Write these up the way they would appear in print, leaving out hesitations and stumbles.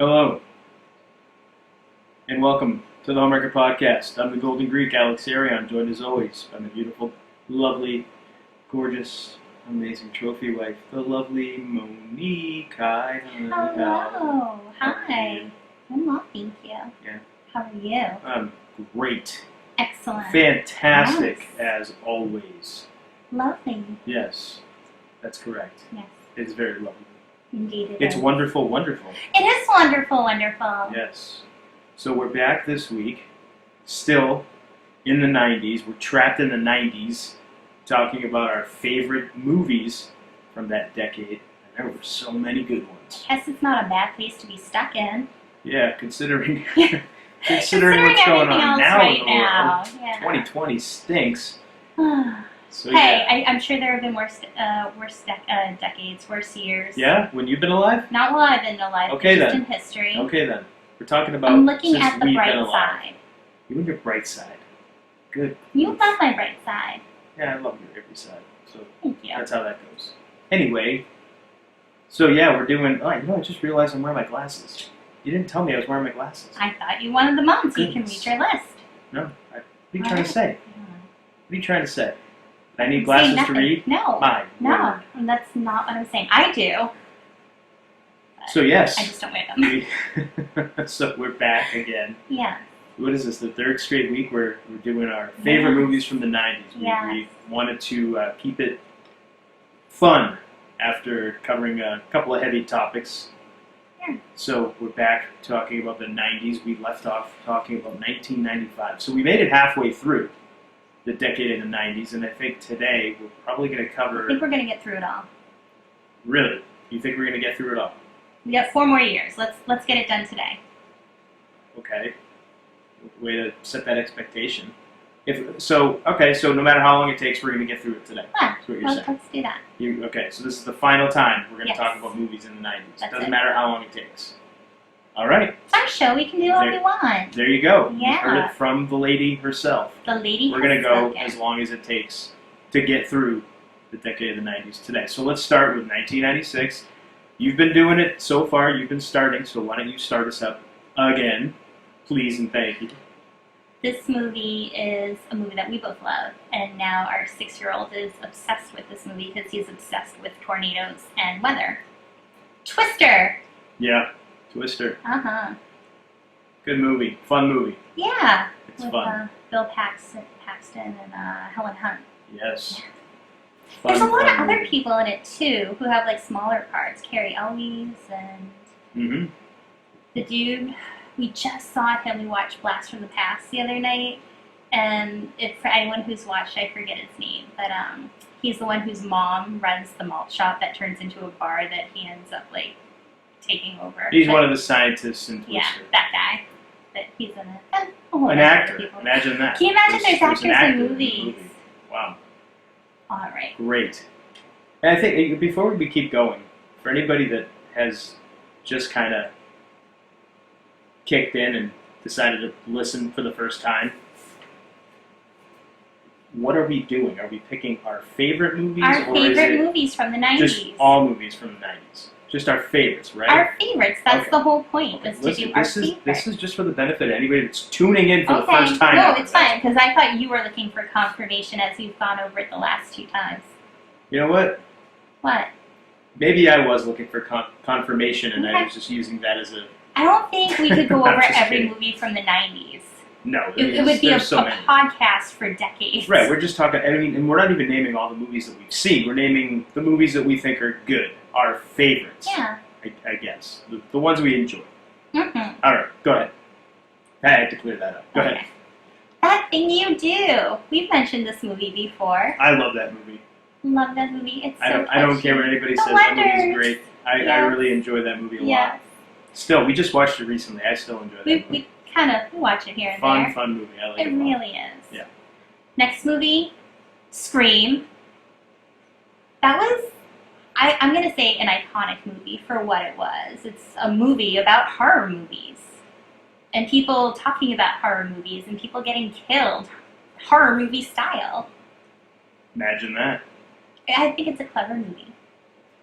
Hello, and welcome to the Homewrecker Podcast. I'm the Golden Greek, Alex Arion, joined as always by my beautiful, lovely, gorgeous, amazing trophy wife, the lovely Monique. Hi. Hello. Hi. I'm well, thank you. Yeah. How are you? I'm great. Excellent. Fantastic, Yes. as always. Lovely. Yes, that's correct. Yes, It's very lovely. indeed it It's is. wonderful, wonderful. It is wonderful, wonderful. Yes. So we're back this week, still in the 90s. We're trapped in the 90s, talking about our favorite movies from that decade. And there were so many good ones. I guess it's not a bad place to be stuck in. Yeah, considering Considering what's going everything on else now right in the now. world. Yeah. 2020 stinks. So Hey, yeah. I'm sure there have been worse decades, worse years. Yeah, when you've been alive? Not while I've been alive, Okay, but just then. in history. Okay then. We're talking about I'm looking since at the we've bright been alive. side. You and your bright side. Good. You love my bright side. Yeah, I love your every side. So Thank you. that's how that goes. Anyway, so yeah, we're doing. Oh, I just realized I'm wearing my glasses. You didn't tell me I was wearing my glasses. I thought you wanted them on so you can Goodness. read your list. No. What are you trying to say? Yeah. What are you trying to say? I need I'm saying glasses to nothing. read? No. My No, word. and that's not what I'm saying. I do. So yes, I just don't wear them. so we're back again. Yeah. What is this? The third straight week we're doing our favorite Yes. movies from the 90s. Yes. We wanted to keep it fun after covering a couple of heavy topics. Yeah. So we're back talking about the 90s. We left off talking about 1995. So we made it halfway through the decade in the 90s, and I think today we're probably going to I cover... think we're going to get through it all. Really? You think we're going to get through it all? We got 4 more years. Let's get it done today. Okay. Way to set that expectation. So no matter how long it takes, we're going to get through it today. Yeah, That's what you're saying. let's do that. Okay, so this is the final time we're going to Yes. talk about movies in the 90s. That's Doesn't it. matter how long it takes. All right. It's our show. We can do what we want. There you go. You Yeah. heard it from the lady herself. The lady We're going to has go spoken. as long as it takes to get through the decade of the 90s today. So let's start with 1996. You've been doing it so far. You've been starting, so why don't you start us up again, please and thank you. This movie is a movie that we both love, and now our 6-year-old is obsessed with this movie because he's obsessed with tornadoes and weather. Twister! Yeah, Twister. Uh-huh. Good movie. Fun movie. Yeah. It's With fun. Bill Paxton and Helen Hunt. Yes. There's a lot of fun other movie. people in it too who have like smaller parts. Carrie Elwes and Mm-hmm. the dude. We just saw him. We watched Blast from the Past the other night, and for anyone who's watched, I forget his name, but he's the one whose mom runs the malt shop that turns into a bar that he ends up like taking over. He's But- one of the scientists in Twister. yeah, that guy. But he's in it. And a whole An bunch of actor. other people. Imagine that. Can you imagine there's an actors in actor the movies? movie. Wow. All right. Great. And I think before we keep going, for anybody that has just kind of kicked in and decided to listen for the first time, what are we doing? Are we picking our favorite movies, Our or is favorite it movies from the 90s. just all movies from the 90s? Just our favorites, right? Our favorites. That's Okay. the whole point, Okay, is to listen, do our this is favorites. just for the benefit of anybody that's tuning in for the Okay, first time. no, after it's this. fine, because I thought you were looking for confirmation as you've gone over it the last 2 times. You know what? What? Maybe I was looking for confirmation, and I Okay. was just using that as a... I don't think we could go I'm over just every kidding. movie from the 90s. No, It would be a there's so many. podcast for decades. Right, we're just talking, I mean, and we're not even naming all the movies that we've seen. We're naming the movies that we think are good, our favorites, Yeah. I guess. The ones we enjoy. Mm-hmm. All right, go ahead. I had to clear that up. Go ahead. That Thing You Do. We've mentioned this movie before. I love that movie. Love that movie. It's so I don't catchy. care what anybody The says, that movie's Wonders. great. I Yeah. really enjoy that movie a Yeah. lot. Still, we just watched it recently. I still enjoy that movie. We kind of watch it here and Fun, there. fun movie. I like It it a lot. really is. Yeah. Next movie, Scream. That was, I'm going to say, an iconic movie for what it was. It's a movie about horror movies. And people talking about horror movies and people getting killed. Horror movie style. Imagine that. I think it's a clever movie.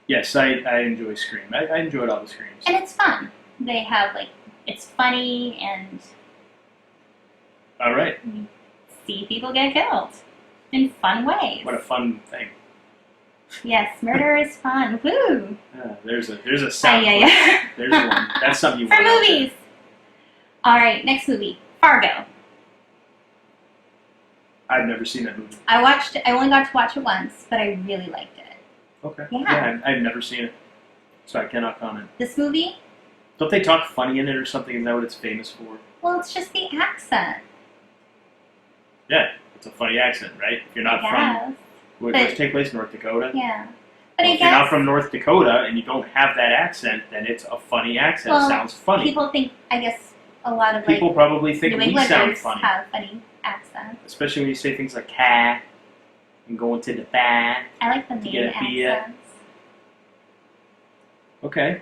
Yes, I enjoy Scream. I enjoyed all the Screams. And it's fun. They have, like, it's funny and All right. you see people get killed in fun ways. What a fun thing. Yes, murder is fun. Woo! There's a sound. Yeah. There's one. That's something you For want out movies. All right, next movie, Fargo. there. I've never seen that movie. I only got to watch it once, but I really liked it. Okay. Yeah. I've never seen it, so I cannot comment. This movie, Don't they talk funny in it or something? Is that what it's famous for? well, it's just the accent. Yeah, it's a funny accent, right? If you're not I from, guess. where But- does it take place? North Dakota? Yeah. But Well, I if you're not guess from North Dakota and you don't have that accent, then it's a funny accent. Well, It sounds funny. people think, I guess, a lot of, People probably think New we sound Englanders funny. have funny accents. Especially when you say things like cat and going to the bar. I like the Maine get a beer. accents. Okay.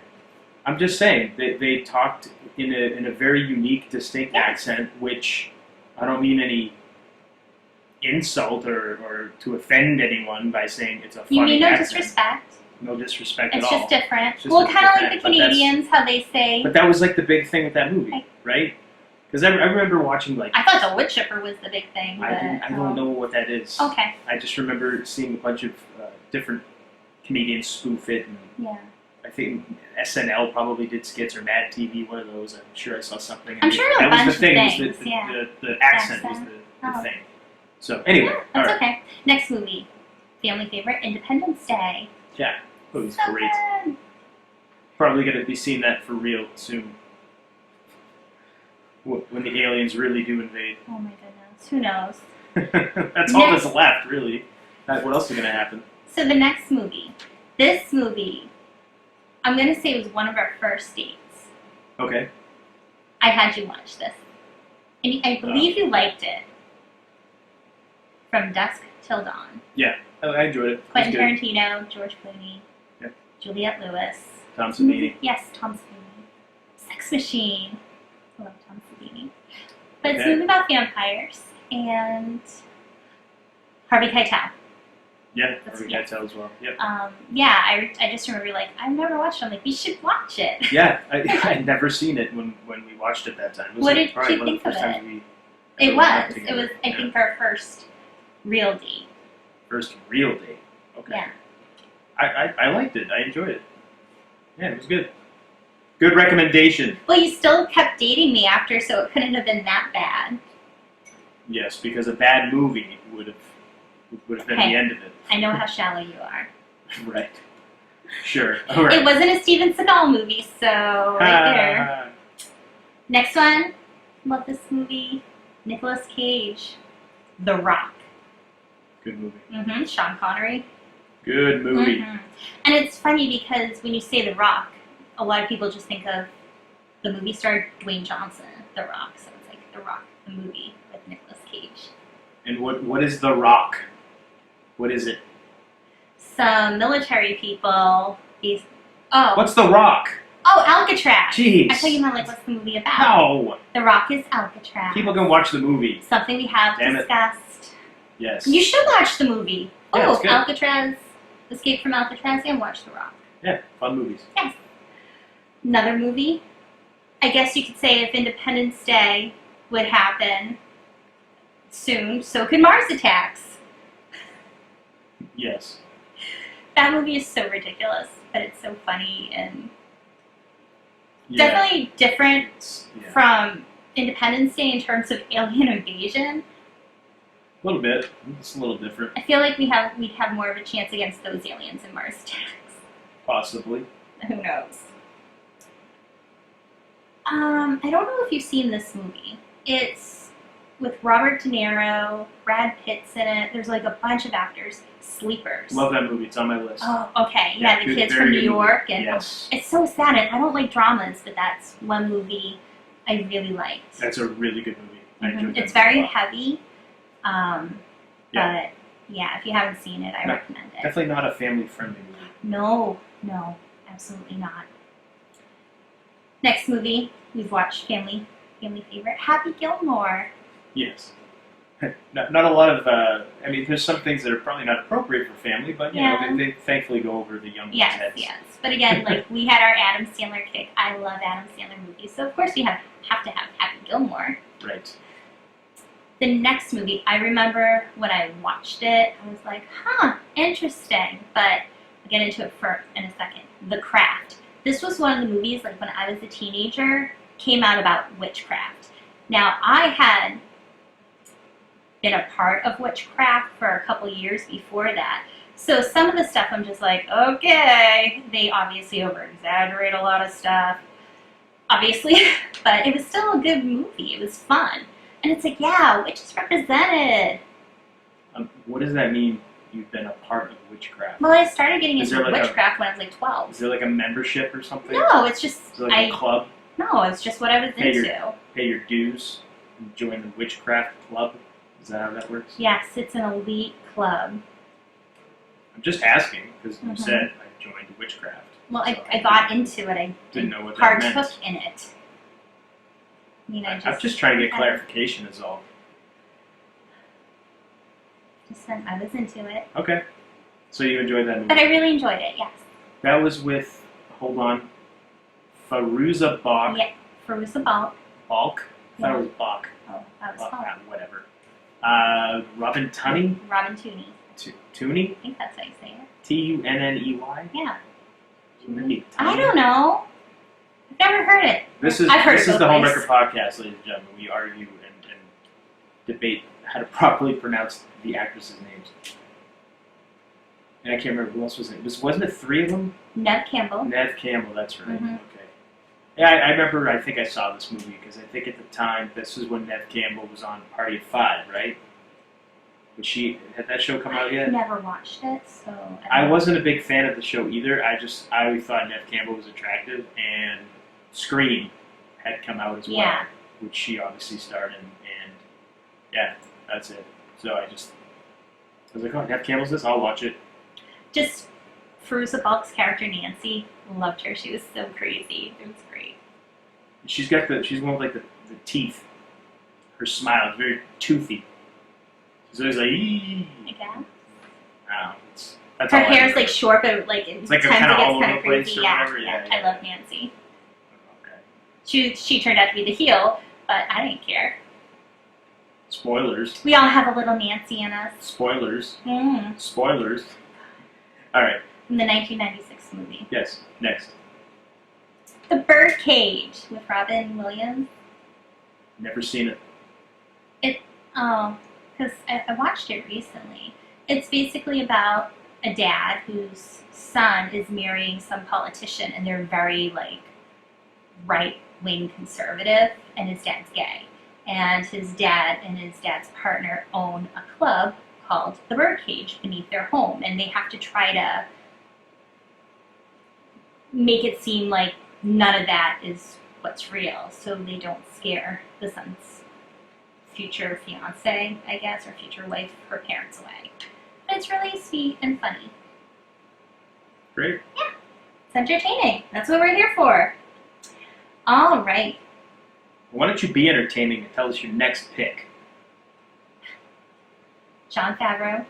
I'm just saying, they talked in a very unique, distinct Yeah. accent, which I don't mean any insult or to offend anyone by saying it's a funny You mean no accent. disrespect? No disrespect it's at all. just different. It's just Well, a kind of like different- the but that's- Canadians, how they say. But that was like the big thing with that movie, I- right? Because I remember watching like I thought the wood chipper was the big thing. But, I don't know what that is. Okay. I just remember seeing a bunch of different comedians spoof it, and Yeah. I think SNL probably did skits or Mad TV, one of those. I'm sure I saw something. I'm sure a that was bunch the of thing. Was things, the, yeah. the accent was Accent. the Oh. thing. So anyway, Yeah, all that's right. okay. Next movie, family favorite, Independence Day. Yeah, it was So great. good. Probably going to be seeing that for real soon. When the aliens really do invade. Oh my goodness. Who knows? That's all Next- that's left, really. What else is going to happen? So the next movie, this movie, I'm going to say it was one of our first dates. Okay. I had you watch this. And I believe you liked it. From Dusk Till Dawn. I enjoyed it. It was Quentin good. Tarantino, George Clooney, Yep. Juliette Lewis. Tom Savini. Yes, Tom Savini. Sex Machine. I love Tom Savini. But it's a Okay. movie about vampires and Harvey Keitel. Yeah, That's- we yeah. got tell as well. Yep. Yeah, I just remember like, I've never watched it. I'm like, we should watch it. Yeah, I'd never seen it when we watched it that time. It was What like did probably you one of think the of first times it? we It ever went out was. It together. was, I Yeah. think, our first real date. First real date. Okay. Yeah. I liked it. I enjoyed it. Yeah, it was good. Good recommendation. Well, you still kept dating me after, so it couldn't have been that bad. Yes, because a bad movie would have been Hey. the end of it. I know how shallow you are. Right. Sure. All right. It wasn't a Steven Seagal movie, so right there. Next one. Love this movie. Nicolas Cage. The Rock. Good movie. Sean Connery. Good movie. And it's funny because when you say The Rock, a lot of people just think of the movie star Dwayne Johnson, The Rock. So it's like The Rock, the movie with Nicolas Cage. And what is The Rock? What is it? Some military people. What's The Rock? Oh, Alcatraz. Jeez. I thought you meant like, what's the movie about? No. The Rock is Alcatraz. People can watch the movie. Something we have Damn it. discussed. Yes. You should watch the movie. Yeah, Oh, it's good. Alcatraz, Escape from Alcatraz, and watch The Rock. Yeah, fun movies. Yes. Another movie. I guess you could say if Independence Day would happen soon, so could Mars Attacks. Yes. That movie is so ridiculous, but it's so funny and Yeah. definitely different Yeah. from Independence Day in terms of alien invasion. A little bit. It's a little different, I feel like we'd have more of a chance against those aliens in Mars Attacks. possibly. Who knows? I don't know if you've seen this movie. It's with Robert De Niro, Brad Pitt's in it. There's like a bunch of actors. Sleepers. Love that movie. It's on my list. Oh, okay. Yeah, the good- kids very from New good movie. York, and Yes. it's so sad. And I don't like dramas, but that's one movie I really liked. That's a really good movie. I enjoyed that It's movie a very lot. heavy, Yeah. but yeah, if you haven't seen it, I No, recommend it. Definitely not a family-friendly movie. No, absolutely not. Next movie we've watched, family favorite, Happy Gilmore. Yes. not a lot of. I mean, there's some things that are probably not appropriate for family, but you know, they thankfully go over the young ones' heads. Yes. But again, like we had our Adam Sandler kick. I love Adam Sandler movies, so of course we have to have Happy Gilmore. Right. The next movie, I remember when I watched it, I was like, interesting. But I'll get into it in a second. The Craft. This was one of the movies, like when I was a teenager, came out about witchcraft. Now, I had been a part of witchcraft for a couple years before that. So some of the stuff I'm just like, okay, they obviously over-exaggerate a lot of stuff, obviously, but it was still a good movie. It was fun. And it's like, yeah, witches represented. What does that mean, you've been a part of witchcraft? Well, I started getting into like witchcraft when I was like 12. Is there like a membership or something? No, it's just... Is it like a club? No, it's just what I was into. Pay your dues and join the witchcraft club? Is that how that works? Yes, it's an elite club. I'm just asking, because you said I joined witchcraft. Well, so I got into it. I didn't know what that meant. Partook in it. I mean, I'm just trying to get clarification is all. I was into it. Okay. So you enjoyed that movie? But I really enjoyed it, yes. That was with, hold on, Fairuza Balk. Yeah, Fairuza Balk. Balk? I thought it was Balk. Oh, that was Balk. Whatever. Robin Tunney? Robin Tunney. Tooney? I think that's how you say it. Tunney? Yeah. Maybe I don't know. I've never heard it. This is the Homewrecker Podcast, ladies and gentlemen. We argue and debate how to properly pronounce the actresses' names. And I can't remember who else was in it. Wasn't it three of them? Neve Campbell. Neve Campbell, that's right. Mm-hmm. Okay. Yeah, I remember, I think I saw this movie because I think at the time, this was when Neve Campbell was on Party of Five, right? Had that show come out yet? I never watched it, so... I wasn't a big fan of the show either. I always thought Neve Campbell was attractive, and Scream had come out as well, which she obviously starred in, and yeah, that's it. So I was like, oh, Neve Campbell's this? I'll watch it. Just Fairuza Balk's character, Nancy, loved her. She was so crazy. It was great. She's one with like the teeth. Her smile is very toothy. She's always like, eee. I guess. That's her all hair's like short, but like it's like times kind of it gets all over kind the of place crazy. or whatever. Yeah. I love Nancy. Okay. She turned out to be the heel, but I didn't care. Spoilers. We all have a little Nancy in us. Spoilers. Mm. Spoilers. All right. In the 1996 movie. Yes. Next. The Birdcage with Robin Williams. Never seen it. Because I watched it recently. It's basically about a dad whose son is marrying some politician, and they're very, like, right-wing conservative, and his dad's gay. And his dad and his dad's partner own a club called the Birdcage beneath their home, and they have to try to make it seem like none of that is what's real, so they don't scare the son's future fiance, I guess, or future wife, her parents away. But it's really sweet and funny. Great. Yeah, it's entertaining. That's what we're here for. All right. Why don't you be entertaining and tell us your next pick? Jon Favreau,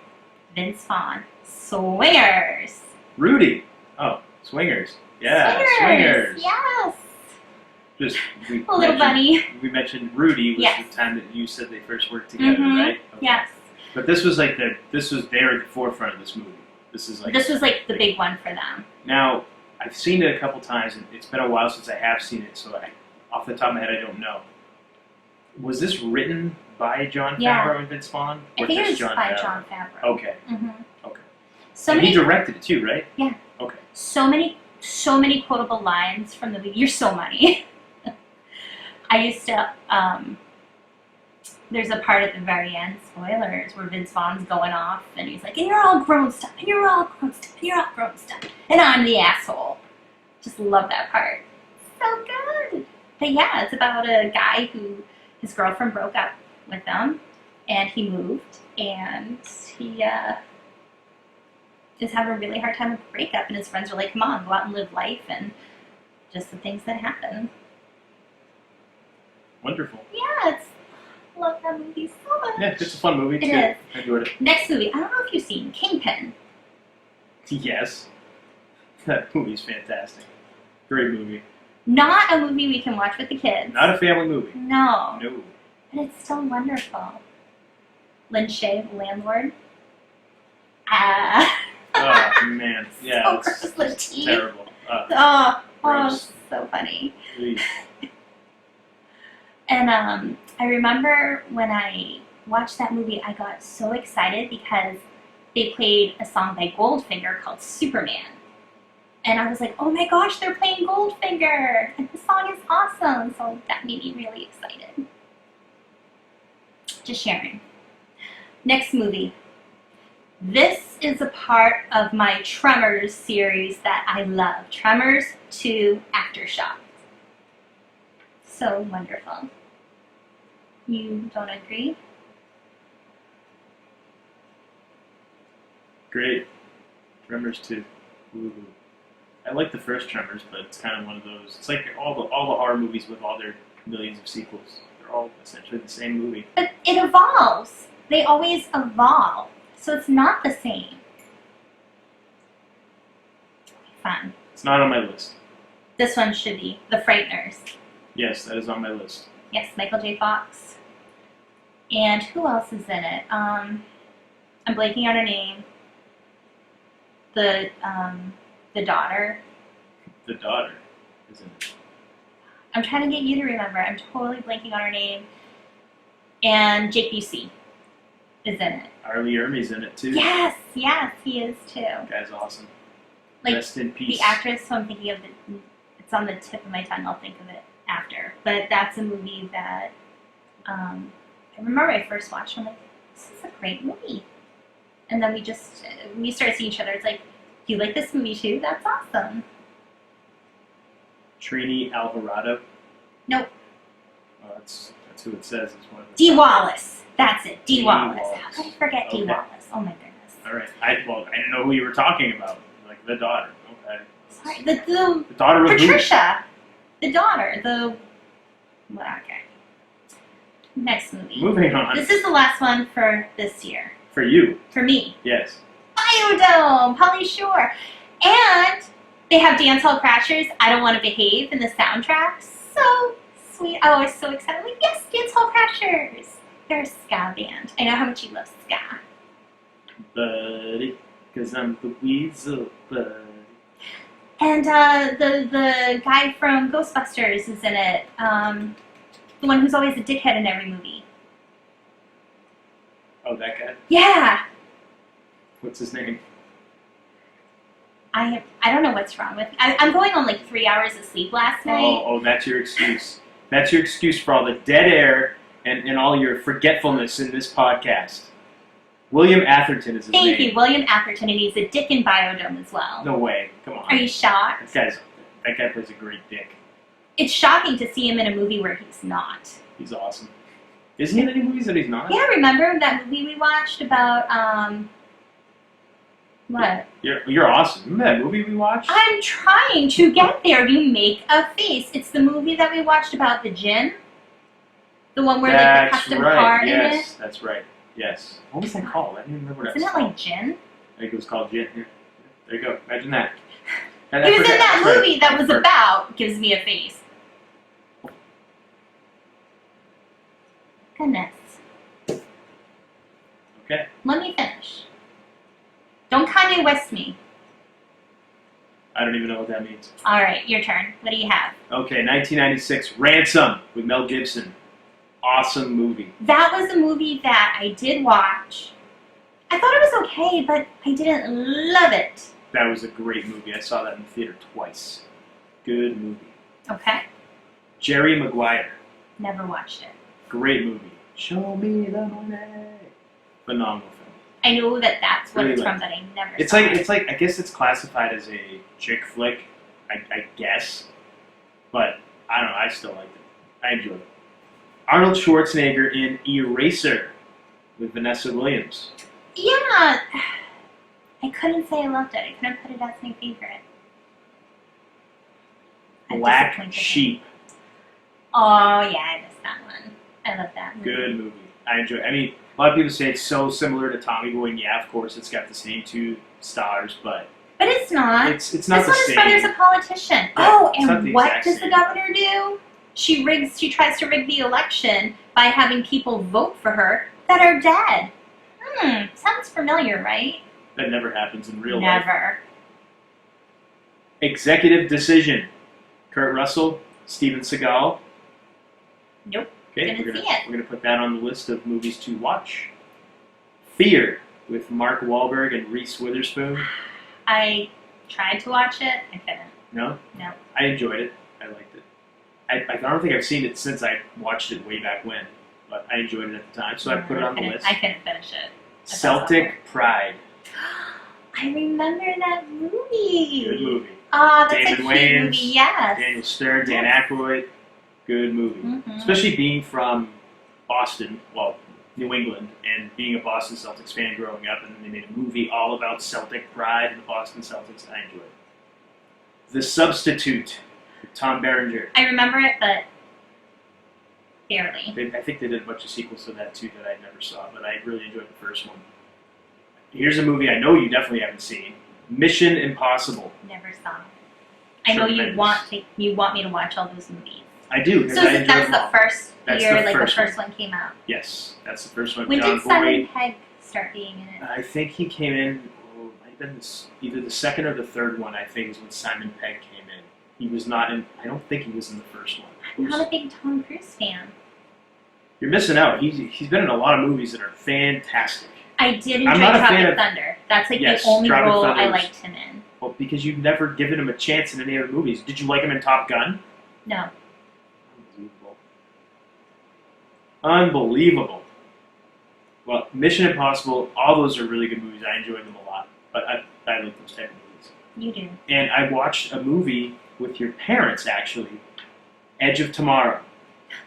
Vince Vaughn, Swingers. Rudy. Oh, Swingers. Yeah, Swingers. Yes. A little bunny. We mentioned Rudy was the time that you said they first worked together, right? Okay. Yes. But this was like they're at the forefront of this movie. This was like the big one for them. Now, I've seen it a couple times, and it's been a while since I have seen it, so off the top of my head, I don't know. Was this written by Jon Favreau and Vince Vaughn? I think it was by Jon Favreau. Okay. Mm-hmm. Okay. And he directed it too, right? Yeah. Okay. So many quotable lines from the movie. You're so money. I used to, there's a part at the very end, spoilers, where Vince Vaughn's going off, and he's like, and you're all grown stuff, and you're all grown stuff, and you're all grown stuff, and I'm the asshole. Just love that part. So good. But yeah, it's about a guy who, his girlfriend broke up with him, and he moved, and he is having a really hard time with the breakup, and his friends are like, come on, go out and live life, and just the things that happen. Wonderful. Yeah, love that movie so much. Yeah, it's a fun movie too. It is. I enjoyed it. Next movie, I don't know if you've seen Kingpin. Yes. That movie's fantastic. Great movie. Not a movie we can watch with the kids. Not a family movie. No. No. But it's still wonderful. Lynn Shay, the landlord. Ah. Oh, man. Yeah, So it's gross, the teeth. terrible. Oh, Gross. so funny. Really. And I remember when I watched that movie, I got so excited because they played a song by Goldfinger called Superman. And I was like, oh my gosh, they're playing Goldfinger! And the song is awesome! So that made me really excited. Just sharing. Next movie. This is a part of my Tremors series that I love. Tremors 2 Aftershock. So wonderful. You don't agree? Great. Tremors 2. Ooh. I like the first Tremors, but it's kind of one of those. It's like all the horror movies with all their millions of sequels. They're all essentially the same movie. But it evolves. They always evolve. So it's not the same. Fun. It's not on my list. This one should be The Frighteners. Yes, that is on my list. Yes, Michael J. Fox. And who else is in it? I'm blanking on her name. The daughter. The daughter, isn't it? I'm trying to get you to remember. I'm totally blanking on her name. And Jake Busey is in it. Arlie Ermey's in it too. Yes, he is too. That guy's awesome. Like Rest in peace. the actress who I'm thinking of, it's on the tip of my tongue. I'll think of it after. But that's a movie that I remember I first watched. I'm like, this is a great movie. And then we started seeing each other. It's like, you like this movie too? That's awesome. Trini Alvarado. Nope. Oh, that's who it says. It's one of the. Dee Wallace. That's it. Dee Dee Wallace. Wallace. How could I forget Dee Okay. Wallace? Oh my goodness. All right. I didn't know who you were talking about. Like the daughter. Okay. Sorry. The The daughter of who? Patricia. The daughter. Okay. Next movie. Moving on. This is the last one for this year. For you. For me. Yes. Biodome, Polly Shore. And they have Dance Hall Crashers, I Don't Want to Behave in the soundtrack. So sweet. I was so excited. Like, yes, Dance Hall Crashers. They're a ska band. I know how much you love ska. Buddy. Because I'm the weasel, buddy. And the guy from Ghostbusters is in it. The one who's always a dickhead in every movie. Oh, that guy? Yeah. What's his name? I don't know what's wrong with me. I'm going on like 3 hours of sleep last night. Oh, that's your excuse. That's your excuse for all the dead air and all your forgetfulness in this podcast. William Atherton is his name. Thank you, William Atherton, and he's a dick in Biodome as well. No way. Come on. Are you shocked? That guy plays a great dick. It's shocking to see him in a movie where he's not. He's awesome. Isn't he in any movies that he's not? Yeah, remember that movie we watched about, what? You're awesome. Remember that movie we watched? I'm trying to get there. You make a face. It's the movie that we watched about the gin. The one where like the custom car in Yes, it. that's right. Yes. What was that called? I don't even remember what Isn't that it was like gin? I think it was called Gin. Here. There you go. Imagine that. He was in that That's right. movie that was about Gives Me a Face. Goodness. Okay. Let me finish. Don't Kanye West me. I don't even know what that means. All right, your turn. What do you have? Okay, 1996, Ransom with Mel Gibson. Awesome movie. That was a movie that I did watch. I thought it was okay, but I didn't love it. That was a great movie. I saw that in the theater twice. Good movie. Okay. Jerry Maguire. Never watched it. Great movie. Show me the money. Phenomenal film. I know that that's what Really it's from, liked but I never It's saw like it. I guess it's classified as a chick flick. I guess, but I don't know. I still liked it. I enjoyed it. Arnold Schwarzenegger in Eraser with Vanessa Williams. Yeah. I couldn't say I loved it. I couldn't put it as my favorite. I'm Black disappointed. Sheep. Oh, yeah, I missed that one. I love that movie. Good movie. I enjoy it. I mean, a lot of people say it's so similar to Tommy Boy, and yeah, of course, it's got the same 2 stars, but it's not. it's not this the one, his same. brother's a politician. Yeah, it's not and the what exact does the same. governor do? She tries to rig the election by having people vote for her that are dead. Sounds familiar, right? That never happens in real life. Never. Executive Decision. Kurt Russell, Steven Seagal. Nope. Okay, Didn't we're see gonna it. we're gonna put that on the list of movies to watch. Fear with Mark Wahlberg and Reese Witherspoon. I tried to watch it. I couldn't. No, No. I enjoyed it. I liked it. I don't think I've seen it since I watched it way back when, but I enjoyed it at the time, so I put it on the list. I couldn't finish it. Celtic Pride. I remember that movie. Good movie. That's David a cute Wayans, movie. Yes. Daniel Stern, Dan Yes. Aykroyd. Good movie. Mhm. Especially being from Boston, well, New England, and being a Boston Celtics fan growing up, and then they made a movie all about Celtic pride and the Boston Celtics. I enjoyed it. The Substitute with Tom Berenger. I remember it, but barely. I think they did a bunch of sequels to that too that I never saw, but I really enjoyed the first one. Here's a movie I know you definitely haven't seen: Mission Impossible. Never saw. I know you Tremendous. want me to watch all those movies. I do. 'Cause So I enjoyed that's them the all. first That's year, the like first the first one came out. Yes, that's the first one. When John did Simon Boyd. Pegg start being in it? I think he came in. Oh, it might have been either the second or the third one. I think is when Simon Pegg came in. He was not in. I don't think he was in the first one. I'm not a big Tom Cruise fan. You're missing out. He's been in a lot of movies that are fantastic. I did I'm enjoy not a fan Tropic of- Thunder. That's like Yes, the only Tropic role Thunder I was- liked him in. Well, because you've never given him a chance in any other movies. Did you like him in Top Gun? No. Unbelievable. Unbelievable. Well, Mission Impossible, all those are really good movies. I enjoy them a lot. But I like those type of movies. You do. And I watched a movie with your parents, actually, Edge of Tomorrow.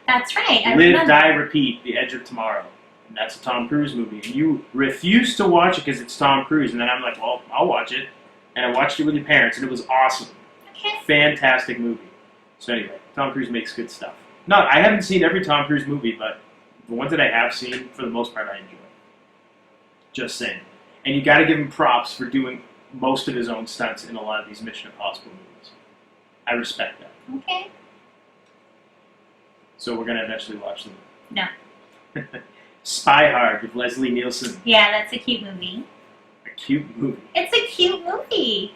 That's right. I Live, remember. Die, Repeat, The Edge of Tomorrow. And that's a Tom Cruise movie. And you refused to watch it because it's Tom Cruise. And then I'm like, well, I'll watch it. And I watched it with your parents, and it was awesome. Okay. Fantastic movie. So anyway, Tom Cruise makes good stuff. No, I haven't seen every Tom Cruise movie, but the ones that I have seen, for the most part, I enjoy. Just saying. And you got to give him props for doing most of his own stunts in a lot of these Mission Impossible movies. I respect that. Okay. So we're going to eventually watch them. No. Spy Hard with Leslie Nielsen. Yeah, that's a cute movie. A cute movie. It's a cute movie.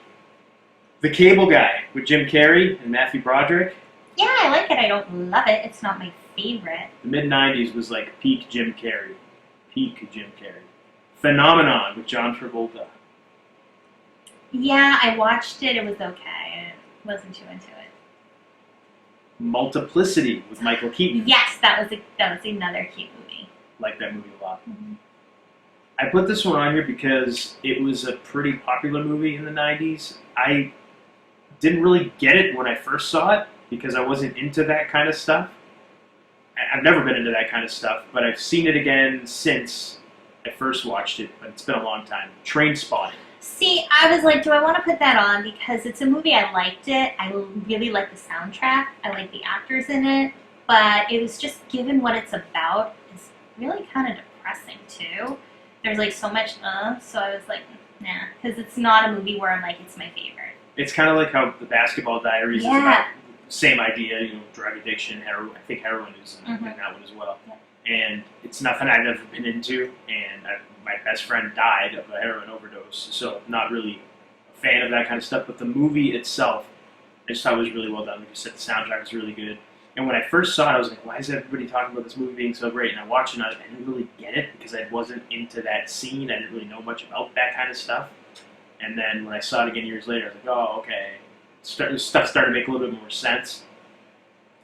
The Cable Guy with Jim Carrey and Matthew Broderick. Yeah, I like it. I don't love it. It's not my favorite. The mid-90s was like peak Jim Carrey. Peak Jim Carrey. Phenomenon with John Travolta. Yeah, I watched it. It was okay. I wasn't too into it. Multiplicity with Michael Keaton. Yes, that was another cute movie. Like that movie a lot. Mm-hmm. I put this one on here because it was a pretty popular movie in the 90s. I didn't really get it when I first saw it because I wasn't into that kind of stuff. I've never been into that kind of stuff, but I've seen it again since I first watched it, but it's been a long time. Trainspotting. See, I was like, do I want to put that on? Because it's a movie, I liked it. I really like the soundtrack. I like the actors in it. But it was just, given what it's about, it's really kind of depressing, too. There's, like, so much, so I was like, nah. Because it's not a movie where I'm like, it's my favorite. It's kind of like how The Basketball Diaries is about the same idea, drug addiction, heroin. I think heroin is in that one as well. Yeah. And it's nothing I've ever been into, and my best friend died of a heroin overdose, so not really a fan of that kind of stuff. But the movie itself, I just thought was really well done. Like you said, the soundtrack was really good. And when I first saw it, I was like, why is everybody talking about this movie being so great? And I watched it, and I didn't really get it because I wasn't into that scene. I didn't really know much about that kind of stuff. And then when I saw it again years later, I was like, oh, okay. Stuff started to make a little bit more sense.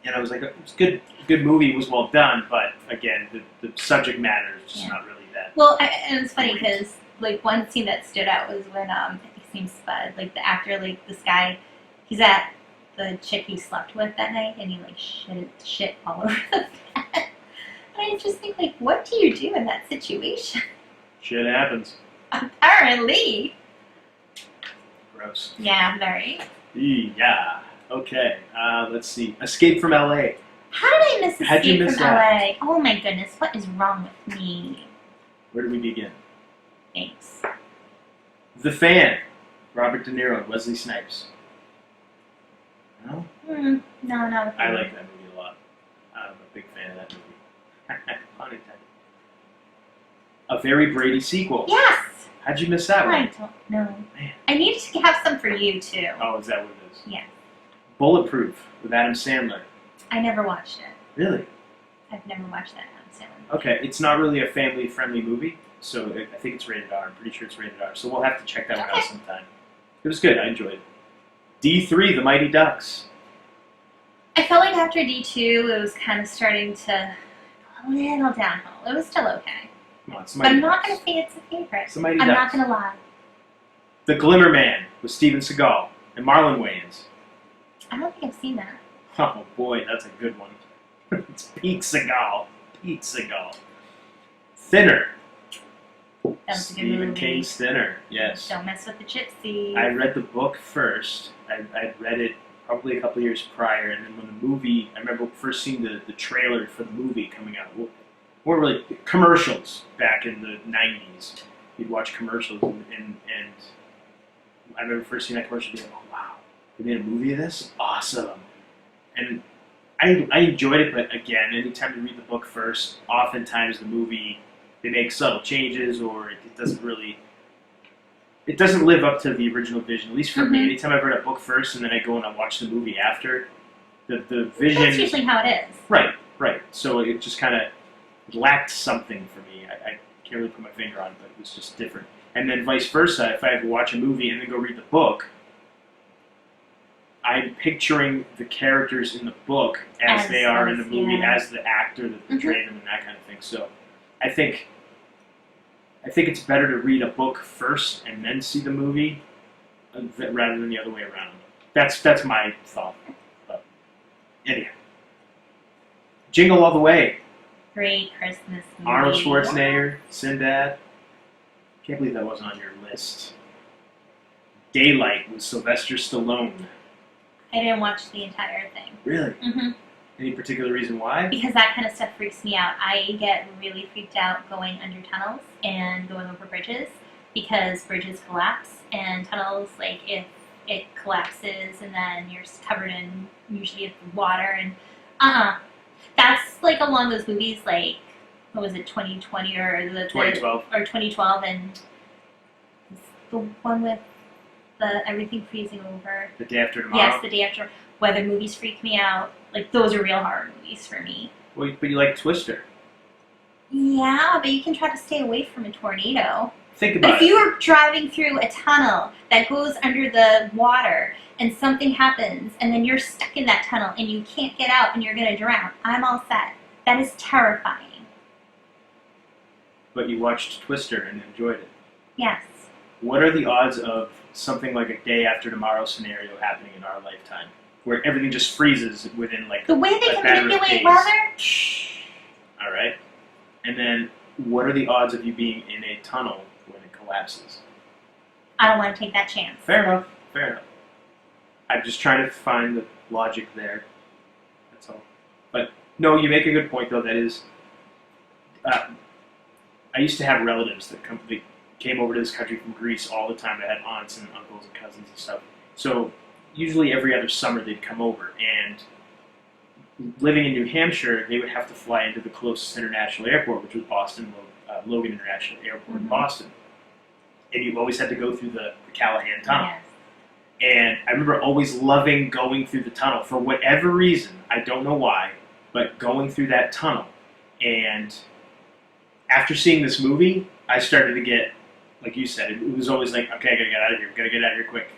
And I was like, it was good movie, it was well done, but again, the subject matter is just not really that. Well, and it's funny because, like, one scene that stood out was when, I think his name's Spud, like, the actor, like, this guy, he's at the chick he slept with that night, and he, like, shit all over the bed. And I just think, like, what do you do in that situation? Shit happens. Apparently. Gross. Yeah, very. Yeah. Okay. Let's see. Escape from L.A. How did I miss How'd you Escape miss from that? LA? Oh my goodness, what is wrong with me? Where do we begin? Thanks. The Fan, Robert De Niro and Wesley Snipes. No? No, not I like that movie a lot. I'm a big fan of that movie. Pun intended. A Very Brady sequel. Yes! How'd you miss that I one? don't know. Man. I need to have some for you, too. Oh, is that what it is? Yeah. Bulletproof with Adam Sandler. I never watched it. Really? I've never watched that Adam Sandler. Okay, it's not really a family-friendly movie, so I think it's rated R. I'm pretty sure it's rated R, so we'll have to check that one out sometime. It was good. I enjoyed it. D3, The Mighty Ducks. I felt like after D2, it was kind of starting to go a little downhill. It was still okay. Come on, it's The But Mighty I'm not Ducks. going to say it's a favorite. It's The Mighty I'm Ducks. not going to lie. The Glimmer Man with Steven Seagal and Marlon Wayans. I don't think I've seen that. Oh boy, that's a good one. It's Pete Seagal. Pete Seagal. Thinner. That was a good Stephen movie. King's Thinner. Yes. Don't mess with the gypsy. I read the book first. I'd read it probably a couple years prior, and then when the movie, I remember first seeing the trailer for the movie coming out. Well, more really commercials back in the 90s. You'd watch commercials, and I remember first seeing that commercial, being like, oh wow, they made a movie of this? Awesome. And I enjoyed it, but again, anytime you read the book first, oftentimes the movie, they make subtle changes, or it doesn't really, it doesn't live up to the original vision. At least for me, anytime I've read a book first and then I go and I watch the movie after, the vision. That's usually how it is. Right. So it just kind of lacked something for me. I can't really put my finger on it, but it was just different. And then vice versa, if I had to watch a movie and then go read the book, I'm picturing the characters in the book as they are in the movie, yeah. as the actor that portrayed them and that kind of thing. So I think it's better to read a book first and then see the movie rather than the other way around. That's my thought. But anyhow. Jingle All the Way. Great Christmas movie. Arnold Schwarzenegger, Sinbad. Can't believe that wasn't on your list. Daylight with Sylvester Stallone. I didn't watch the entire thing. Really? Mm-hmm. Any particular reason why? Because that kind of stuff freaks me out. I get really freaked out going under tunnels and going over bridges because bridges collapse and tunnels, like if it collapses and then you're covered in usually water and that's like along those movies like what was it 2020 or the 2012 or 2012 and the one with the everything freezing over. The Day After Tomorrow? Yes, The Day After. Weather movies freak me out. Like, those are real horror movies for me. Well, but you like Twister. Yeah, but you can try to stay away from a tornado. Think But about if it. you are driving through a tunnel that goes under the water and something happens and then you're stuck in that tunnel and you can't get out and you're going to drown, I'm all set. That is terrifying. But you watched Twister and enjoyed it. Yes. What are the odds of something like a Day After Tomorrow scenario happening in our lifetime? Where everything just freezes within like The way they a matter of manipulate days. weather? All right. And then what are the odds of you being in a tunnel when it collapses? I don't want to take that chance. Fair enough. I'm just trying to find the logic there. That's all. But no, you make a good point though. That is, I used to have relatives that came over to this country from Greece all the time. I had aunts and uncles and cousins and stuff. So usually every other summer they'd come over, and living in New Hampshire, they would have to fly into the closest international airport, which was Logan International Airport in Boston. And you always had to go through the Callahan Tunnel. Yes. And I remember always loving going through the tunnel. For whatever reason, I don't know why, but going through that tunnel. And after seeing this movie, I started to get, like you said, it was always like, okay, I gotta get out of here. Gotta get out of here quick.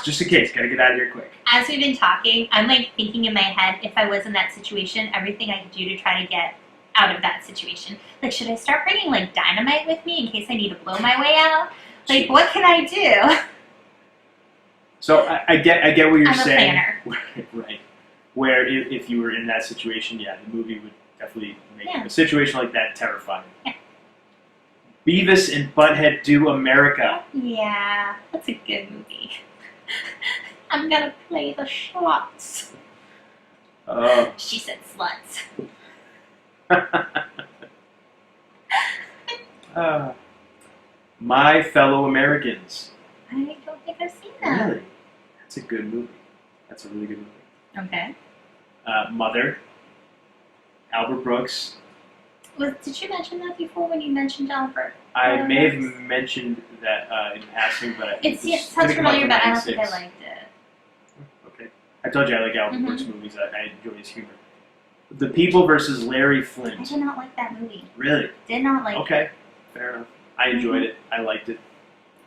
Just in case. Gotta get out of here quick. As we've been talking, I'm like thinking in my head, if I was in that situation, everything I could do to try to get out of that situation. Like, should I start bringing like dynamite with me in case I need to blow my way out? Like, what can I do? So I get what you're I'm a saying. planner. Right. Where if you were in that situation, yeah, the movie would definitely make Yeah. a situation like that terrifying. Yeah. Beavis and Butthead Do America. Yeah, that's a good movie. I'm gonna play the shots. She said sluts. My Fellow Americans. I don't think I've seen that. Really? That's a good movie. That's a really good movie. Okay. Mother. Albert Brooks. Did you mention that before when you mentioned Albert? I may have mentioned that in passing, but It sounds familiar, but I don't think I liked it. Okay. I told you I like Albert Brooks movies. I enjoy his humor. The People versus Larry Flint. I did not like that movie. Really? Did not like it. Okay. Fair enough. I enjoyed it. I liked it.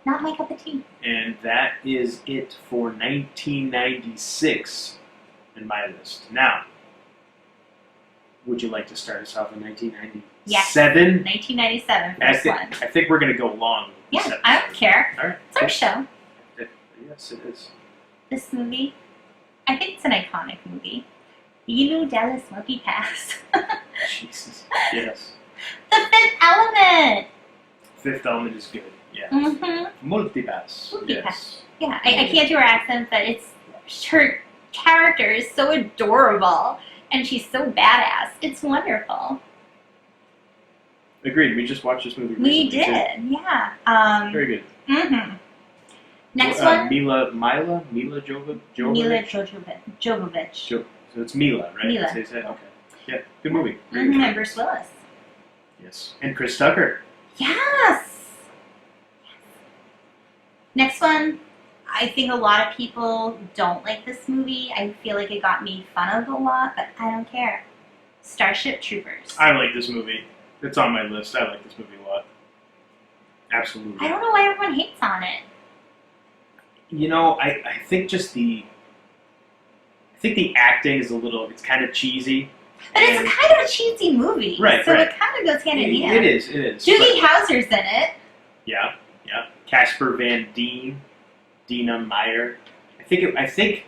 Not my cup of tea. And that is it for 1996 in my list. Now, would you like to start us off in 1997? Yes. 1997, first one. I think we're going to go long. Yeah, I don't care. All right. It's our show. Yes, it is. This movie, I think it's an iconic movie. You Dallas Monkey Pass. Jesus. Yes. The Fifth Element. Fifth Element is good. Yeah. Mm-hmm. Multipass. Multipass. Yes. Yeah, I can't do her accent, but her character is so adorable, and she's so badass. It's wonderful. Agreed. We just watched this movie We recently, did, too. yeah. Very good. Mm-hmm. Next one. Mila Jovovich. Jovovich. So it's Mila, right? Mila. Say that? Okay. Yeah, good movie. And Bruce Willis. Yes. And Chris Tucker. Yes! Next one. I think a lot of people don't like this movie. I feel like it got made fun of a lot, but I don't care. Starship Troopers. I like this movie. It's on my list. I like this movie a lot. Absolutely. I don't know why everyone hates on it. You know, I think just the acting is it's kind of cheesy. But it's kind of a cheesy movie. Right, so right. it kind of goes hand in hand. It is. Doogie Howser's in it. Yeah. Casper Van Dien, Dina Meyer. I think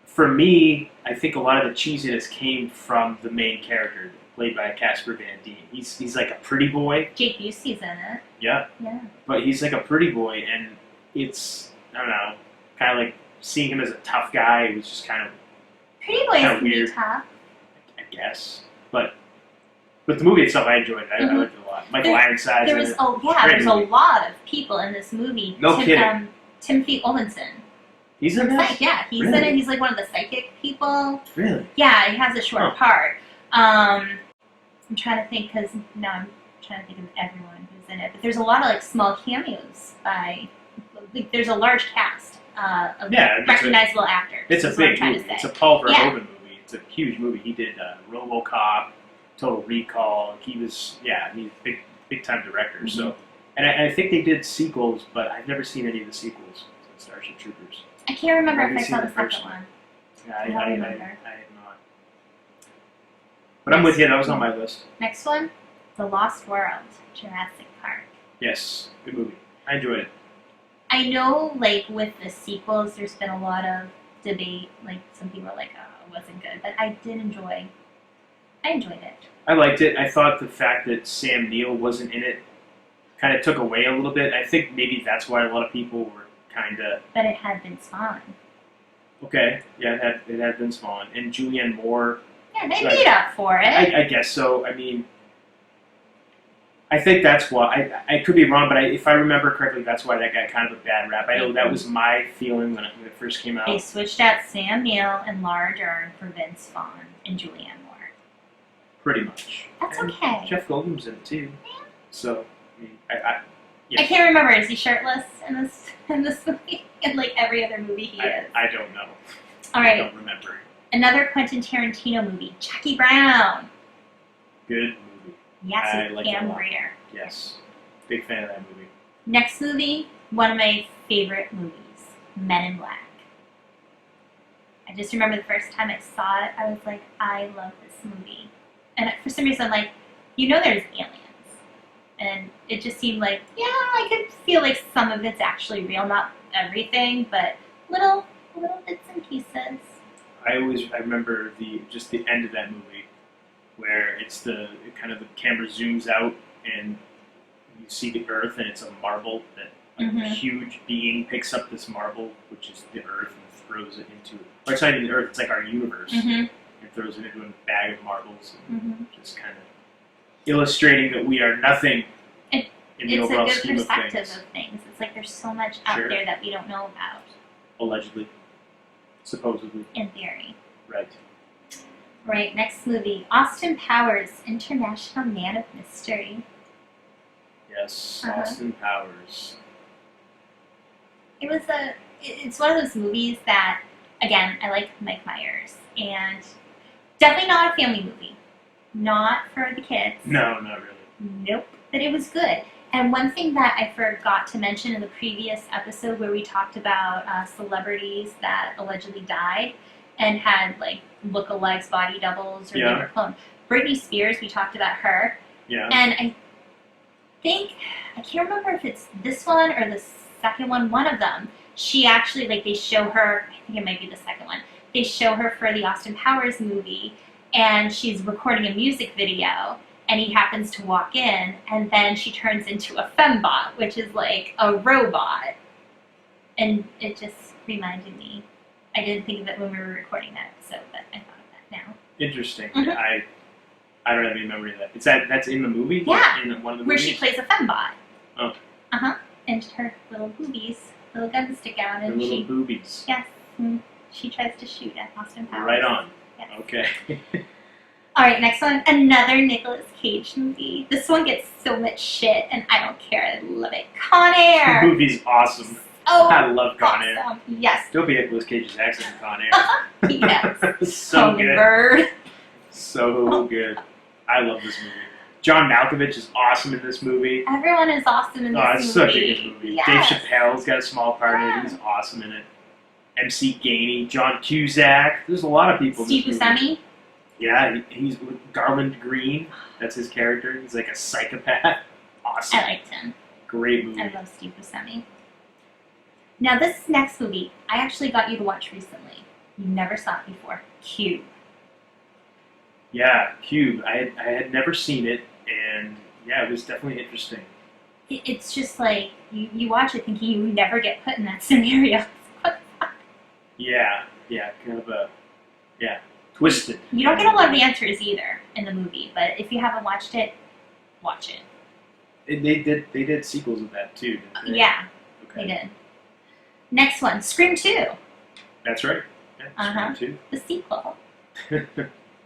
for me, I think a lot of the cheesiness came from the main character, played by Casper Van Dien. He's like a pretty boy. Jake Busey's in it. Yeah. Yeah. But he's like a pretty boy, and it's, I don't know, kind of like seeing him as a tough guy. It was just kind of Pretty Boys kinda can be weird. tough. I guess. But the movie itself, I enjoyed it. I liked it a lot. Michael Ironside's in it. There's a lot of people in this movie. No kidding. Timothy Olenson. He's in this? Yeah, he's in it. He's like one of the psychic people. Really? Yeah, he has a short part. I'm trying to think, because now I'm trying to think of everyone who's in it. But there's a lot of like small cameos by, like, there's a large cast of recognizable actors. It's a big movie. It's a Paul Verhoeven movie. It's a huge movie. He did RoboCop, Total Recall. He's a big time director. Mm-hmm. So, and I think they did sequels, but I've never seen any of the sequels to Starship Troopers. I can't remember I've if I seen saw the the first second one. Yeah, I I don't have remember. not. But I'm with you. That was on my list. Next one, The Lost World, Jurassic Park. Yes, good movie. I enjoyed it. I know, like, with the sequels, there's been a lot of debate. Like, some people are like, oh, it wasn't good. But I enjoyed it. I liked it. I thought the fact that Sam Neill wasn't in it kind of took away a little bit. I think maybe that's why a lot of people were kind of... But it had been Spawn. Okay, yeah, it had been Spawn. And Julianne Moore... Yeah, they made up for it. I guess so. I mean, I think that's why... I could be wrong, but if I remember correctly, that's why that got kind of a bad rap. I know that was my feeling when it first came out. They switched out Sam Neill and Laura Dern for Vince Vaughn and Julianne Moore. Pretty much. That's and okay. Jeff Goldblum's in it, too. Yeah. So, I mean, I can't remember. Is he shirtless in this movie? In like every other movie he is. I don't know. All right. I don't remember. Another Quentin Tarantino movie, Jackie Brown. Good movie. Yes, I with like it a Pam lot. Grier. Yes. Big fan of that movie. Next movie, one of my favorite movies, Men in Black. I just remember the first time I saw it, I was like, I love this movie. And for some reason, I'm like, there's aliens. And it just seemed like, yeah, I could feel like some of it's actually real, not everything, but little bits and pieces. I remember the end of that movie, where it's the camera zooms out and you see the Earth, and it's a marble that a huge being picks up this marble, which is the Earth, and throws it into, or it's not even the Earth, it's like our universe, Mhm. and throws it into a bag of marbles, and Mhm. just kind of illustrating that we are nothing It- in the It's a overall good scheme of perspective things. of things. It's like there's so much out Sure. there that we don't know about, Allegedly, supposedly, in theory. right? Right, next movie. Austin Powers, International Man of Mystery. Yes, Uh-huh. Austin Powers. It's one of those movies that, again, I like Mike Myers, and definitely not a family movie. Not for the kids. No, not really. Nope. But it was good. And one thing that I forgot to mention in the previous episode where we talked about celebrities that allegedly died and had like lookalikes, body doubles, or they Yeah. were cloned. Britney Spears, we talked about her. Yeah. And I can't remember if it's this one or the second one, one of them. She actually, like, they show her, I think it might be the second one, they show her for the Austin Powers movie, and she's recording a music video, and he happens to walk in, and then she turns into a fembot, which is like a robot. And it just reminded me. I didn't think of it when we were recording that episode, but I thought of that now. Interesting. Mhm. I don't have any memory of that. That's in the movie? Yeah. In one of the Where movies? she plays a fembot. Oh. Uh-huh. And her little boobies, little guns stick out, Her and little she, boobies. yes, she tries to shoot at Austin Powers. Right on. Yes. Okay. All right, next one, another Nicolas Cage movie. This one gets so much shit, and I don't care. I love it. Con The Air. movie's awesome. Oh, I love Con Air. awesome. Yes. Don't be Nicolas Cage's accent in Con Air. Yes. So good. Bird. So good. I love this movie. John Malkovich is awesome in this movie. Everyone is awesome in this Oh, movie. it's such a good movie. Yes. Dave Chappelle's got a small part in it. He's awesome in it. MC Gainey, John Cusack. There's a lot of people in Steve this movie. Buscemi. Yeah, he's with Garland Green. That's his character. He's like a psychopath. Awesome. I liked him. Great movie. I love Steve Buscemi. Now, this next movie, I actually got you to watch recently. You never saw it before. Cube. Yeah, Cube. I had never seen it, and yeah, it was definitely interesting. It's just like, you watch it thinking you would never get put in that scenario. Yeah, kind of twisted. You don't get a lot of answers either in the movie, but if you haven't watched it, watch it. They did sequels of that too, didn't they? Yeah, Okay. they did. Next one, Scream 2, That's right. Yeah, Uh-huh. Scream the sequel. 2.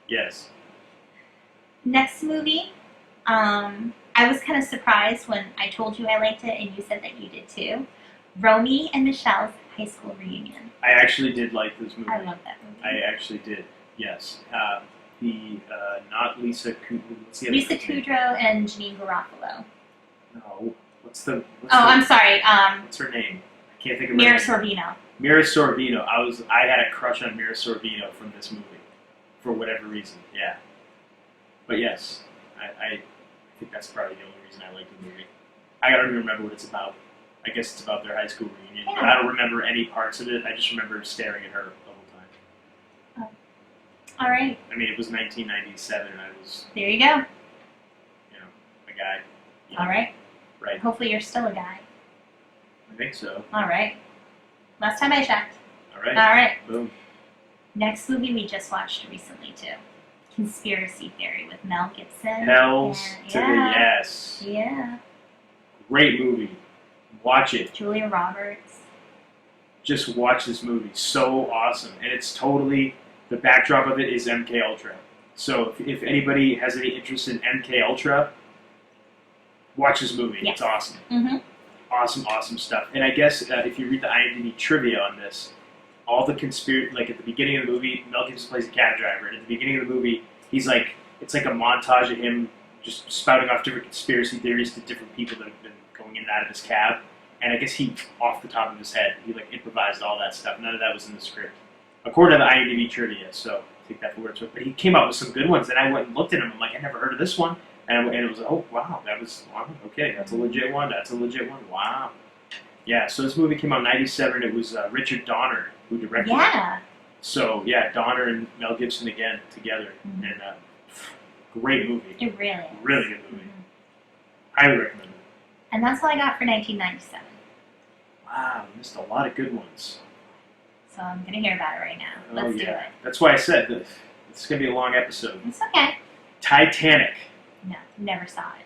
Yes. Next movie, I was kind of surprised when I told you I liked it and you said that you did too. Romy and Michelle's high school reunion. I actually did like this movie. I love that movie. I actually did. Yes. Not Lisa Kudrow. What's the other Lisa girl's name? Had and Janine Garofalo. No. What's the? I'm sorry. What's her name? I can't think of her Mira name. Sorvino. Mira Sorvino. I had a crush on Mira Sorvino from this movie, for whatever reason. Yeah. But yes, I think that's probably the only reason I like the movie. I don't even remember what it's about. I guess it's about their high school reunion, but I don't remember any parts of it. I just remember staring at her the whole time. All right, I mean, it was 1997, and I was, there you go. a guy. All right. Right. Hopefully you're still a guy. I think so. All right. Last time I checked. All right. All right. Boom. Next movie we just watched recently too. Conspiracy Theory with Mel Gibson. Hells to the yeah. yes. Yeah. Great movie. Watch it. Julia Roberts. Just watch this movie. So awesome, and it's totally the backdrop of it is MK Ultra. So if anybody has any interest in MK Ultra, watch this movie. Yes. It's awesome. Mm-hmm. Awesome stuff. And I guess if you read the IMDb trivia on this, all the like at the beginning of the movie, Mel Gibson plays a cab driver, and at the beginning of the movie, he's like, it's like a montage of him just spouting off different conspiracy theories to different people that have been going in and out of his cab. And I guess he, off the top of his head, he like improvised all that stuff. None of that was in the script, according to the IMDb trivia. So take that for what it's worth. But he came up with some good ones, and I went and looked at him. I'm like, I never heard of this one. And it was like, oh wow, okay, that's a legit one. Wow. Yeah. So this movie came out in '97. It was Richard Donner who directed it. Yeah. So yeah, Donner and Mel Gibson again together, Mhm. and great movie. It really is. Really good movie. Mhm. Highly recommend it. And that's all I got for 1997. Wow, we missed a lot of good ones. So I'm going to hear about it right now. Let's do it. That's why I said that it's going to be a long episode. It's okay. Titanic. No, never saw it.